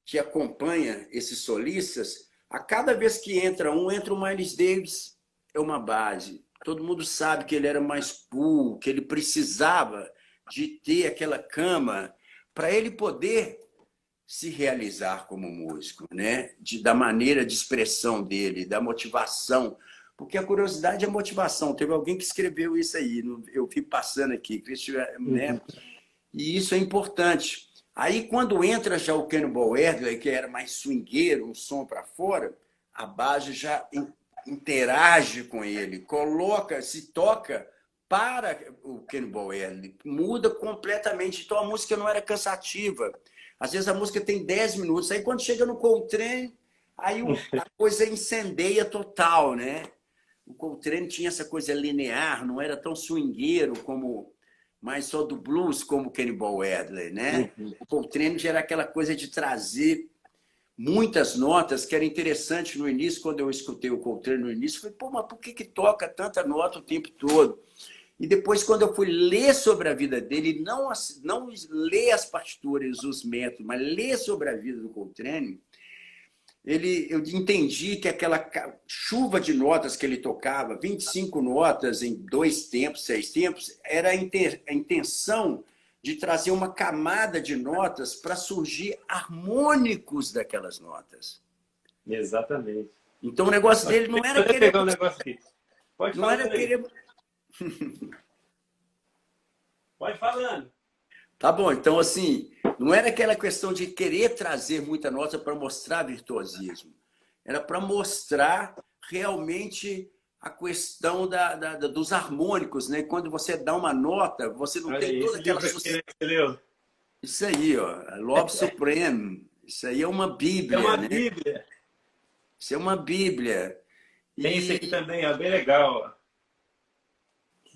que acompanha esses solistas, a cada vez que entra o Miles Davis, é uma base. Todo mundo sabe que ele era mais cool, que ele precisava de ter aquela cama para ele poder se realizar como músico, né? Da maneira de expressão dele, da motivação. Porque a curiosidade é motivação. Teve alguém que escreveu isso aí, eu fico passando aqui, né? E isso é importante. Aí, quando entra já o Cannonball Adderley, que era mais swingueiro, um som para fora, a base já interage com ele, se toca para o Cannonball Adderley, muda completamente. Então, a música não era cansativa. Às vezes, a música tem 10 minutos. Aí, quando chega no Coltrane, aí a coisa incendeia total, né? O Coltrane tinha essa coisa linear, não era tão swingueiro como... mas só do blues como o Cannonball Adderley, né? O Coltrane já era aquela coisa de trazer muitas notas, que era interessante no início, quando eu escutei o Coltrane no início, eu falei, pô, mas por que toca tanta nota o tempo todo? E depois, quando eu fui ler sobre a vida dele, não ler as partituras, os métodos, mas ler sobre a vida do Coltrane, eu entendi que aquela chuva de notas que ele tocava, 25 notas em 2 tempos, 6 tempos, era a intenção de trazer uma camada de notas para surgir harmônicos daquelas notas. Exatamente. Então o negócio dele não era querer... pegar um negócio aqui. Pode não falar era aí. querer... Pode falando. Tá bom, então assim, não era aquela questão de querer trazer muita nota para mostrar virtuosismo. Era para mostrar realmente a questão dos harmônicos, né? Quando você dá uma nota, você não Olha tem aí, toda esse aquela... livro aqui, né, que você leu. Isso aí, ó, Love Supreme. Isso aí é uma É bíblia, uma né? Bíblia. Isso é uma bíblia. Tem esse aqui também, ó, bem legal. Ó.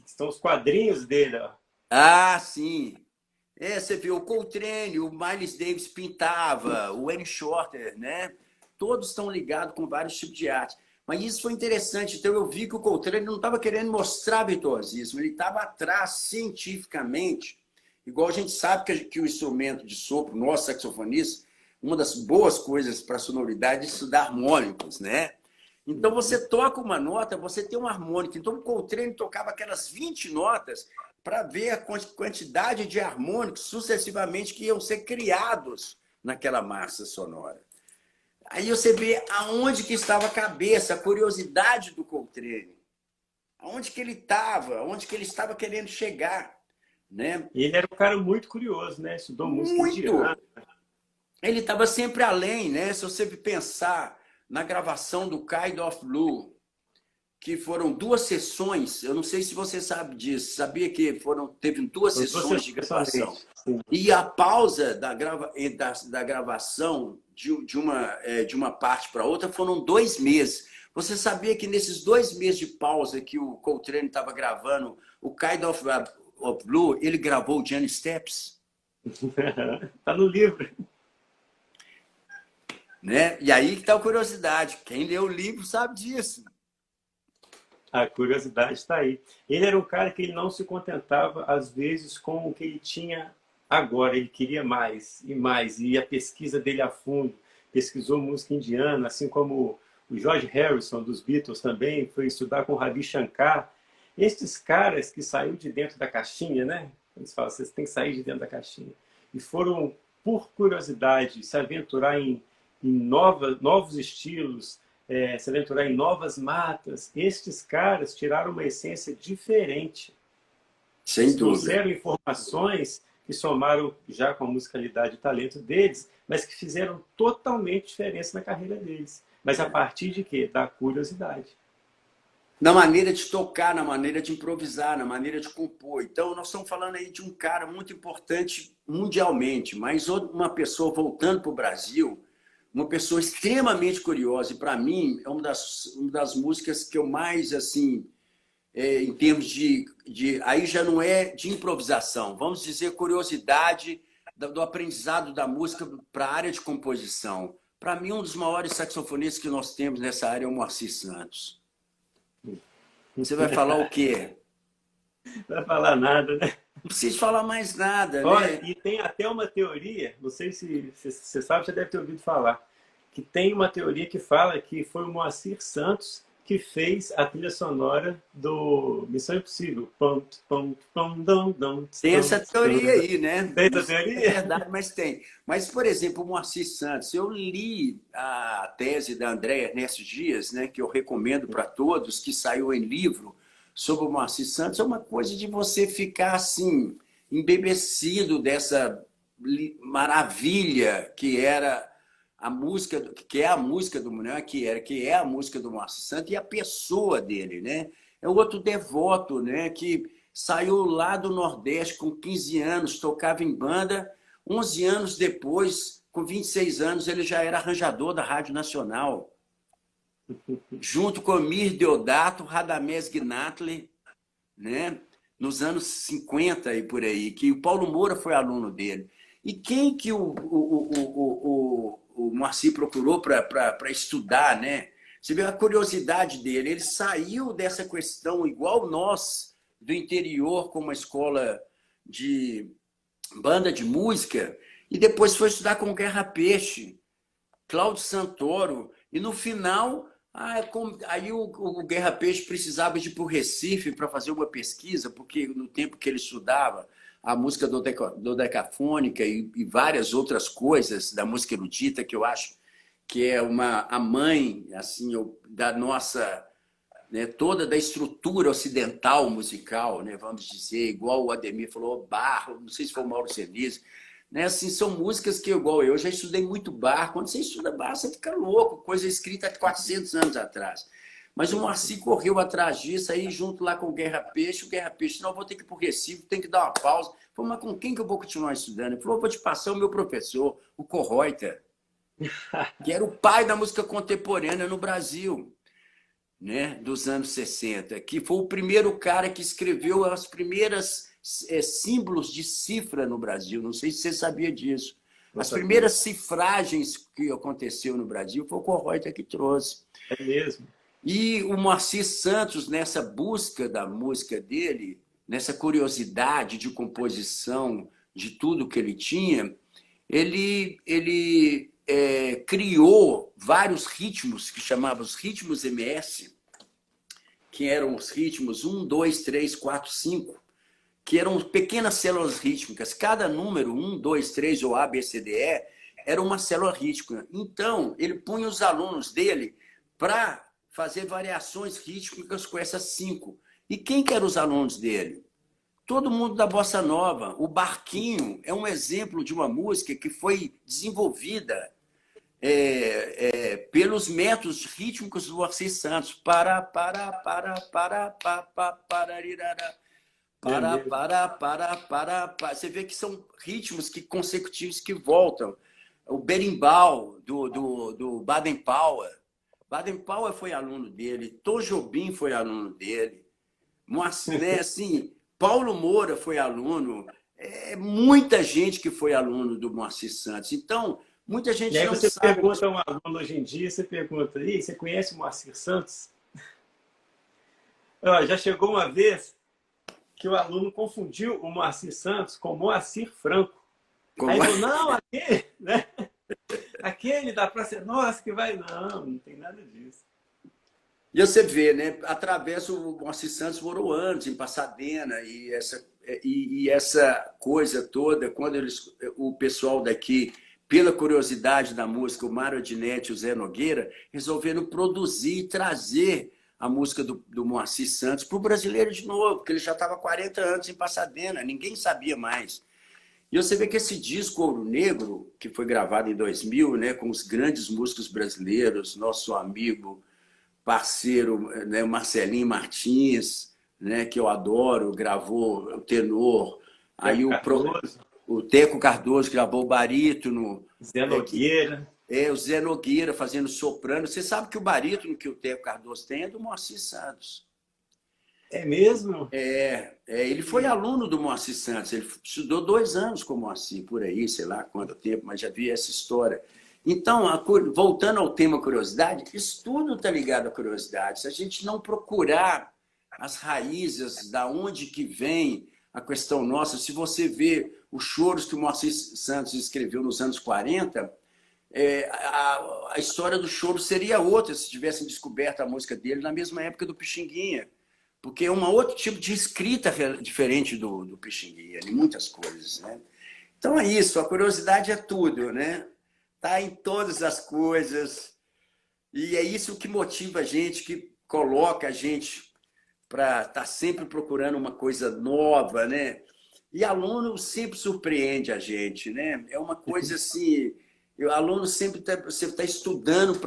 São os quadrinhos dele. Ó. Ah, sim. É, você viu o Coltrane, o Miles Davis pintava, o Wayne Shorter, né? Todos estão ligados com vários tipos de arte. Mas isso foi interessante. Então eu vi que o Coltrane não estava querendo mostrar virtuosismo, ele estava atrás cientificamente. Igual a gente sabe que o instrumento de sopro, nós saxofonistas, uma das boas coisas para a sonoridade é estudar harmônicos, né? Então você toca uma nota, você tem um harmônico. Então o Coltrane tocava aquelas 20 notas para ver a quantidade de harmônicos sucessivamente que iam ser criados naquela massa sonora. Aí você vê aonde que estava a cabeça, a curiosidade do Coltrane. Aonde que ele estava, aonde que ele estava querendo chegar. Né? E ele era um cara muito curioso, né? Estudou música indiana. Ele estava sempre além, né? Se você pensar na gravação do Kind of Blue, que foram 2 sessões, eu não sei se você sabe disso, sabia que teve 2 sessões de gravação. Sim. E a pausa da gravação de uma parte para outra foram 2 meses. Você sabia que nesses 2 meses de pausa que o Coltrane estava gravando o Kind of Blue, ele gravou o Gianni Steps? Tá no livro. Né? E aí que está a curiosidade. Quem lê o livro sabe disso. A curiosidade está aí. Ele era um cara que ele não se contentava, às vezes, com o que ele tinha agora. Ele queria mais e mais. E a pesquisa dele a fundo. Pesquisou música indiana, assim como o George Harrison, dos Beatles, também foi estudar com o Ravi Shankar. Estes caras que saíram de dentro da caixinha, né? Eles falam, vocês têm que sair de dentro da caixinha. E foram, por curiosidade, se aventurar em novos estilos, se aventurar em novas matas. Estes caras tiraram uma essência diferente. Sem Eles dúvida. trouxeram informações que somaram já com a musicalidade e talento deles, mas que fizeram totalmente diferença na carreira deles. Mas a partir de quê? Da curiosidade. Na maneira de tocar, na maneira de improvisar, na maneira de compor. Então, nós estamos falando aí de um cara muito importante mundialmente, mas uma pessoa voltando para o Brasil, uma pessoa extremamente curiosa, e para mim é uma das músicas que eu mais, assim, em termos aí já não é de improvisação, vamos dizer curiosidade do aprendizado da música para a área de composição. Para mim, um dos maiores saxofonistas que nós temos nessa área é o Moacir Santos. Você vai falar o quê? Não vai falar nada, né? Não precisa falar mais nada, Olha, né? e tem até uma teoria, não sei se você sabe, já deve ter ouvido falar, que tem uma teoria que fala que foi o Moacir Santos que fez a trilha sonora do Missão Impossível. Tem essa teoria aí, né? Tem essa teoria? É verdade, mas tem. Mas, por exemplo, o Moacir Santos, eu li a tese da Andréa Ernesto Dias, né, que eu recomendo para todos, que saiu em livro sobre o Moacir Santos. É uma coisa de você ficar assim, embebecido dessa maravilha que era a música, que é a música do Munhã, que é a música do Moacir Santos, e a pessoa dele, né? É outro devoto, né? Que saiu lá do Nordeste com 15 anos, tocava em banda. 11 anos depois, com 26 anos, ele já era arranjador da Rádio Nacional. Junto com Mir Deodato, Radamés Gnatli, né? Nos anos 50 e por aí, que o Paulo Moura foi aluno dele. E quem que o Moacir procurou para estudar, né? Você vê a curiosidade dele. Ele saiu dessa questão, igual nós, do interior, com uma escola de banda de música, e depois foi estudar com Guerra Peixe, Cláudio Santoro, e no final, aí o Guerra Peixe precisava de ir para o Recife para fazer uma pesquisa, porque no tempo que ele estudava a música dodecafônica e várias outras coisas da música erudita, que eu acho que é a mãe assim, da nossa, né, toda da estrutura ocidental musical, né, vamos dizer, igual o Ademir falou, Bach, não sei se foi o Mauro Senise, né, assim, são músicas que, igual eu já estudei muito Bach. Quando você estuda Bach, você fica louco, coisa escrita há 400 anos atrás. Mas o Moacir correu atrás disso, aí junto lá com o Guerra Peixe, não, eu vou ter que ir para o Recife, tem que dar uma pausa. Falei, mas com quem que eu vou continuar estudando? Ele falou, vou te passar o meu professor, o Kohreuter, que era o pai da música contemporânea no Brasil, né, dos anos 60, que foi o primeiro cara que escreveu as primeiras símbolos de cifra no Brasil. Não sei se você sabia disso. As primeiras cifragens que aconteceu no Brasil foi o Kohreuter que trouxe. É mesmo. E o Moacir Santos, nessa busca da música dele, nessa curiosidade de composição de tudo que ele tinha, ele criou vários ritmos que chamavam os ritmos MS, que eram os ritmos 1, 2, 3, 4, 5, que eram pequenas células rítmicas. Cada número, 1, 2, 3 ou A, B, C, D, E, era uma célula rítmica. Então, ele punha os alunos dele para fazer variações rítmicas com essas 5. E quem que eram os alunos dele? Todo mundo da Bossa Nova. O Barquinho é um exemplo de uma música que foi desenvolvida pelos métodos rítmicos do Moacir Santos. Você vê que são ritmos consecutivos que voltam. O berimbau do Baden Powell. Baden Powell foi aluno dele, Tom Jobim foi aluno dele, Moacir, né, assim, Paulo Moura foi aluno, muita gente que foi aluno do Moacir Santos. Então, muita gente não sabe. Você pergunta a um aluno hoje em dia, você pergunta, você conhece o Moacir Santos? Já chegou uma vez que o aluno confundiu o Moacir Santos com Moacir Franco. Aí falou, não, aquele, né? Aquele da Praça Nossa que vai... Não tem nada disso. E você vê, né? Atravessa o Moacir Santos morou anos em Pasadena e essa coisa toda, quando o pessoal daqui, pela curiosidade da música, o Mário Dinetti e o Zé Nogueira, resolveram produzir e trazer a música do Moacir Santos para o brasileiro de novo, porque ele já estava há 40 anos em Pasadena, ninguém sabia mais. E você vê que esse disco Ouro Negro, que foi gravado em 2000, né, com os grandes músicos brasileiros, nosso amigo, parceiro, né, Marcelinho Martins, né, que eu adoro, gravou o tenor. Aí o Teco Cardoso gravou o barítono. Zé Nogueira. O Zé Nogueira fazendo soprano. Você sabe que o barítono que o Teco Cardoso tem é do Moacir Santos. É mesmo? Ele foi aluno do Moacir Santos. Ele estudou 2 anos com o Moacir, por aí, sei lá quanto tempo, mas já vi essa história. Então, voltando ao tema curiosidade, isso tudo está ligado à curiosidade. Se a gente não procurar as raízes, da onde que vem a questão nossa, se você vê os choros que o Moacir Santos escreveu nos anos 40, a história do choro seria outra se tivessem descoberto a música dele na mesma época do Pixinguinha. Porque é um outro tipo de escrita diferente do Pixinguinha, em muitas coisas, né? Então é isso, a curiosidade é tudo, né? Está em todas as coisas. E é isso que motiva a gente, que coloca a gente para estar sempre procurando uma coisa nova, né? E aluno sempre surpreende a gente, né? É uma coisa assim, o aluno sempre está estudando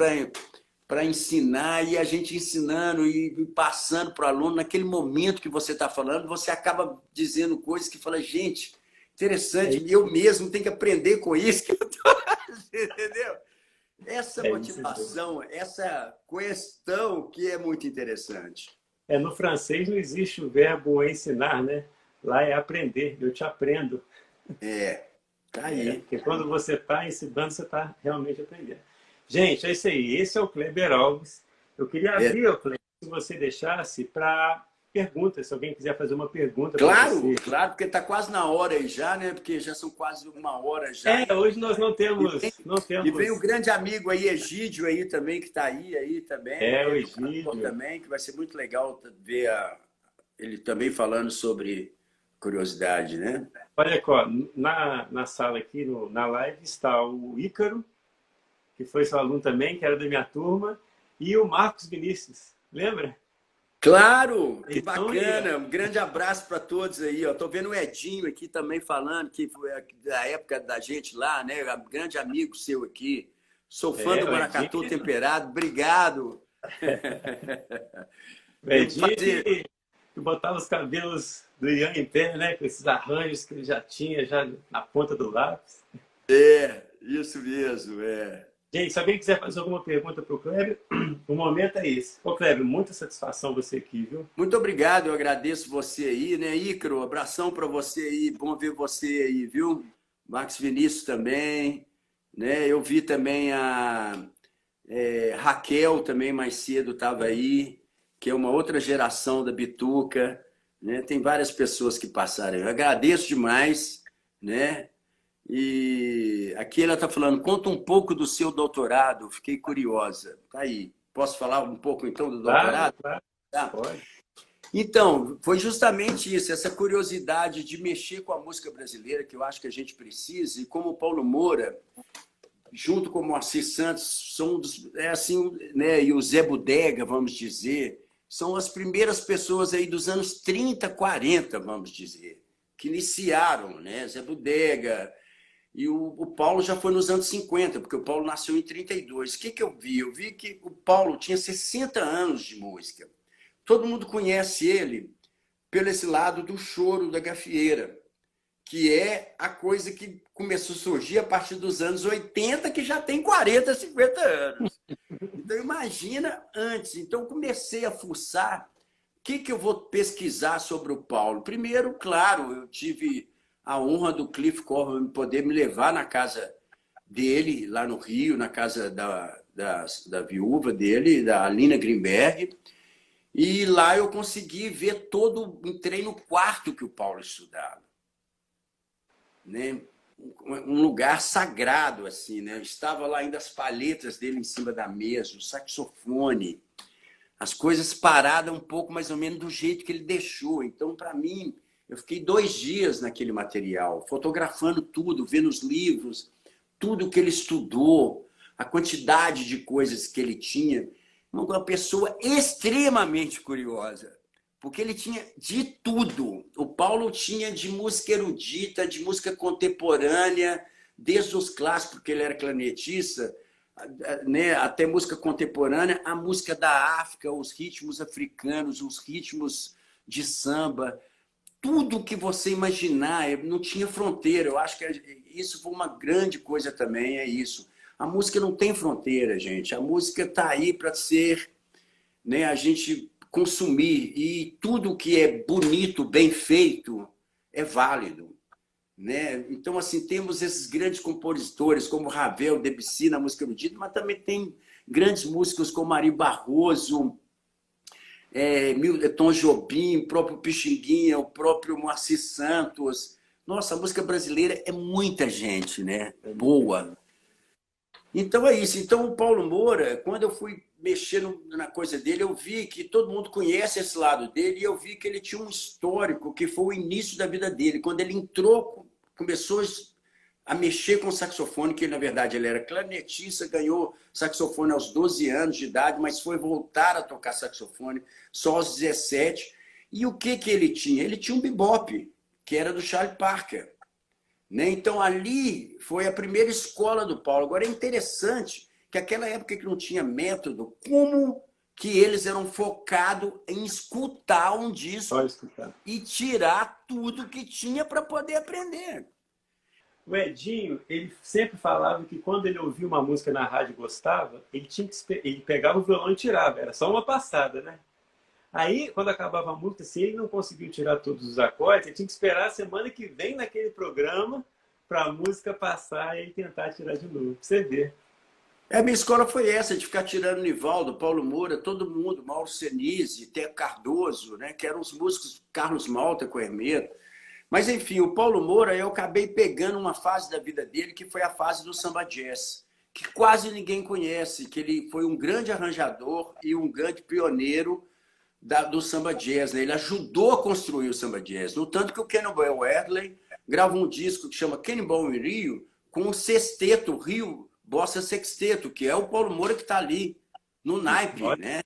para ensinar, e a gente ensinando e passando para o aluno, naquele momento que você está falando, você acaba dizendo coisas que fala, gente, interessante, eu mesmo tenho que aprender com isso que eu estou fazendo, entendeu? Essa motivação, essa questão que é muito interessante. No francês não existe o verbo ensinar, né? Lá é aprender, eu te aprendo. Tá aí. Porque quando você está ensinando, você está realmente aprendendo. Gente, é isso aí. Esse é o Kleber Alves. Eu queria abrir, Kleber, se você deixasse, para perguntas. Se alguém quiser fazer uma pergunta para você. Claro, porque está quase na hora aí já, né? Porque já são quase 1 hora já. Hoje nós não temos... E vem o grande amigo aí, Egídio, aí também, que está aí também. O Egídio. Também, que vai ser muito legal ver ele também falando sobre curiosidade, né? Olha, ó, na sala aqui, na live, está o Ícaro, que foi seu aluno também, que era da minha turma, e o Marcos Vinícius, lembra? Claro, que Então, aí, ó. bacana. Um grande abraço para todos aí. Ó. Tô vendo o Edinho aqui também falando, que foi da época da gente lá, né? Grande amigo seu aqui. Sou fã do O Edinho, maracatu temperado. Obrigado. o Temos que Edinho fazer. que botava os cabelos do Ian em pé, né? Com esses arranjos que ele já tinha, já na ponta do lápis. Isso mesmo, é. Gente, se alguém quiser fazer alguma pergunta para o Kleber, o momento é esse. Ô, Kleber, muita satisfação você aqui, viu? Muito obrigado, eu agradeço você aí, né, Ícaro? Abração para você aí, bom ver você aí, viu? Marcos Vinícius também, né? Eu vi também a Raquel também mais cedo estava aí, que é uma outra geração da Bituca, né? Tem várias pessoas que passaram. Eu agradeço demais, né? E aqui ela está falando, conta um pouco do seu doutorado, fiquei curiosa. Tá aí. Posso falar um pouco então do Claro, doutorado? claro. Tá. Pode. Então, foi justamente isso, essa curiosidade de mexer com a música brasileira, que eu acho que a gente precisa, e como o Paulo Moura, junto com o Moacir Santos, são assim, né, e o Zé Bodega, vamos dizer, são as primeiras pessoas aí dos anos 30, 40, vamos dizer, que iniciaram, né? Zé Bodega, e o Paulo já foi nos anos 50, porque o Paulo nasceu em 32. O que eu vi? Eu vi que o Paulo tinha 60 anos de música. Todo mundo conhece ele pelo esse lado do choro da gafieira, que é a coisa que começou a surgir a partir dos anos 80, que já tem 40, 50 anos. Então, imagina antes. Então, comecei a fuçar o que eu vou pesquisar sobre o Paulo. Primeiro, claro, eu tive a honra do Cliff Corman poder me levar na casa dele, lá no Rio, na casa da viúva dele, da Alina Greenberg. E lá eu consegui ver todo, entrei no quarto que o Paulo estudava, né? Um lugar sagrado assim, né? Estava lá ainda as palhetas dele em cima da mesa, o saxofone, as coisas paradas um pouco mais ou menos do jeito que ele deixou. Então, para mim, eu fiquei 2 dias naquele material, fotografando tudo, vendo os livros, tudo que ele estudou, a quantidade de coisas que ele tinha. Uma pessoa extremamente curiosa, porque ele tinha de tudo. O Paulo tinha de música erudita, de música contemporânea, desde os clássicos, porque ele era clarinetista, né, até música contemporânea, a música da África, os ritmos africanos, os ritmos de samba, tudo que você imaginar, não tinha fronteira. Eu acho que isso foi uma grande coisa também, é isso. A música não tem fronteira, gente. A música está aí para ser, né, a gente consumir. E tudo que é bonito, bem feito, é válido, né? Então, assim, temos esses grandes compositores como Ravel, Debussy na música erudita, mas também tem grandes músicos como Ari Barroso, Tom Jobim, o próprio Pixinguinha, o próprio Moacir Santos. Nossa, a música brasileira é muita gente, né? Boa. Então é isso. Então o Paulo Moura, quando eu fui mexer na coisa dele, eu vi que todo mundo conhece esse lado dele e eu vi que ele tinha um histórico que foi o início da vida dele. Quando ele entrou, começou a mexer com o saxofone, que na verdade ele era clarinetista, ganhou saxofone aos 12 anos de idade, mas foi voltar a tocar saxofone só aos 17. E o que ele tinha? Ele tinha um bebop, que era do Charlie Parker. Né? Então, ali foi a primeira escola do Paulo. Agora, é interessante que aquela época que não tinha método, como que eles eram focados em escutar um disco e tirar tudo que tinha para poder aprender. O Edinho, ele sempre falava que quando ele ouvia uma música na rádio e gostava, ele pegava o violão e tirava. Era só uma passada, né? Aí, quando acabava a música, se ele não conseguiu tirar todos os acordes, ele tinha que esperar a semana que vem naquele programa para a música passar e aí tentar tirar de novo. Pra você ver. A minha escola foi essa, de ficar tirando Nivaldo, Paulo Moura, todo mundo, Mauro Senise, Té Cardoso, né, que eram os músicos, Carlos Malta com Hermeto. Mas, enfim, o Paulo Moura, eu acabei pegando uma fase da vida dele, que foi a fase do samba jazz, que quase ninguém conhece, que ele foi um grande arranjador e um grande pioneiro do samba jazz, né? Ele ajudou a construir o samba jazz. No tanto que o Cannonball Adderley gravou um disco que chama Cannonball em Rio, com o sexteto, Rio Bossa Sexteto, que é o Paulo Moura que está ali no naipe, né?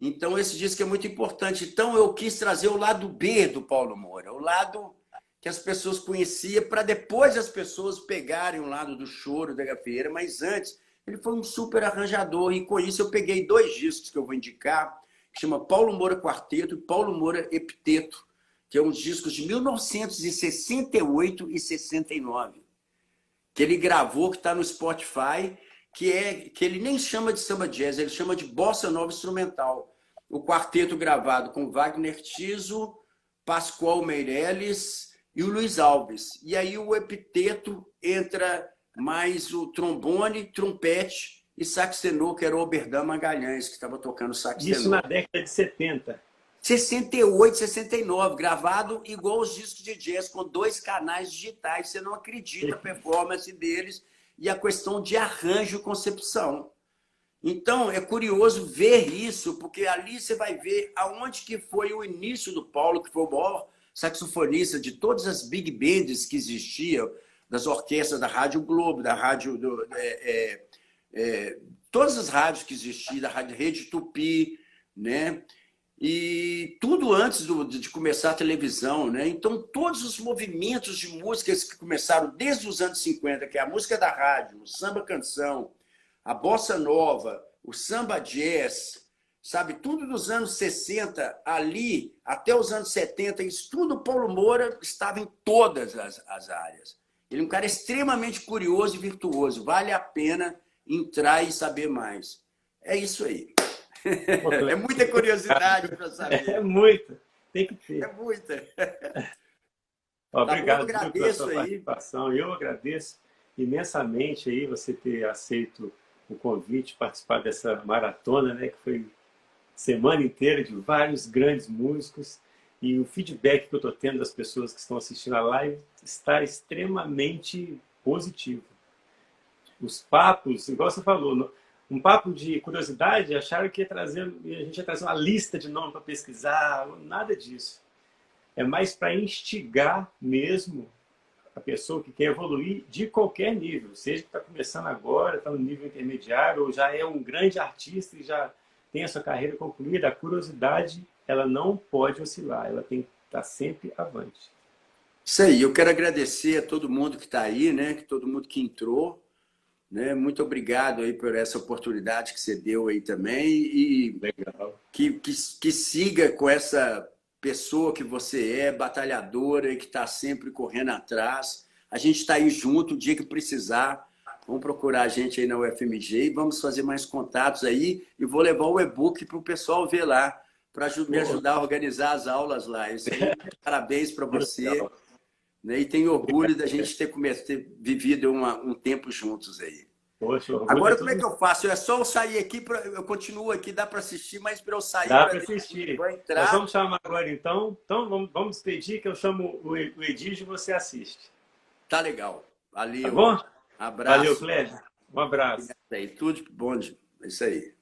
Então, esse disco é muito importante. Então, eu quis trazer o lado B do Paulo Moura, o lado que as pessoas conheciam, para depois as pessoas pegarem o lado do choro, da gafieira, mas antes, ele foi um super arranjador, e com isso eu peguei 2 discos que eu vou indicar, que chama Paulo Moura Quarteto e Paulo Moura Epiteto, que é uns discos de 1968 e 69, que ele gravou, que está no Spotify, que ele nem chama de samba jazz, ele chama de bossa nova instrumental. O quarteto gravado com Wagner Tiso, Pascoal Meirelles e o Luiz Alves. E aí o epiteto entra mais o trombone, trompete e sax tenor, que era o Oberdan Magalhães, que estava tocando sax tenor. Isso na década de 70. 68, 69, gravado igual os discos de jazz, com 2 canais digitais. Você não acredita a performance deles e a questão de arranjo e concepção. Então, é curioso ver isso, porque ali você vai ver aonde que foi o início do Paulo, que foi o maior saxofonista de todas as big bands que existiam, das orquestras da Rádio Globo, da Rádio... todas as rádios que existiam, da Rádio Rede Tupi, né? E tudo antes de começar a televisão, né? Então, todos os movimentos de músicas que começaram desde os anos 50, que é a música da rádio, o samba canção, a bossa nova, o samba jazz, sabe? Tudo dos anos 60, ali, até os anos 70, isso tudo, o Paulo Moura estava em todas as áreas. Ele é um cara extremamente curioso e virtuoso. Vale a pena entrar e saber mais. É isso aí. É muita curiosidade para saber. É muita. Tem que ter. É muita. Obrigado tá bom, pela sua participação. Eu agradeço imensamente aí você ter aceito o convite, participar dessa maratona, né, que foi semana inteira de vários grandes músicos. E o feedback que eu estou tendo das pessoas que estão assistindo a live está extremamente positivo. Os papos, igual você falou, um papo de curiosidade, acharam que a gente ia trazer uma lista de nomes para pesquisar, nada disso. É mais para instigar mesmo a pessoa que quer evoluir de qualquer nível, seja que está começando agora, está no nível intermediário, ou já é um grande artista e já tem a sua carreira concluída. A curiosidade, ela não pode oscilar, ela tem que estar sempre avante. Isso aí, eu quero agradecer a todo mundo que está aí, né? Que todo mundo que entrou. Né? Muito obrigado aí por essa oportunidade que você deu aí também, e legal. Que siga com essa pessoa que você é, batalhadora, e que está sempre correndo atrás. A gente está aí junto o dia que precisar. Vamos procurar a gente aí na UFMG e vamos fazer mais contatos aí, e vou levar o e-book para o pessoal ver lá, para me ajudar a organizar as aulas lá. Isso aí, parabéns para você. Né? E tenho orgulho da gente ter vivido um tempo juntos aí. Poxa, agora, como é que eu faço? É só eu sair aqui, eu continuo aqui, dá para assistir, mas para eu sair... Dá para assistir. Entrar... Nós vamos chamar agora, então. Então, vamos despedir, que eu chamo o Edígio e você assiste. Tá legal. Valeu. Tá bom? Abraço. Valeu, Cléber. Um abraço. Tudo de bom. É isso aí.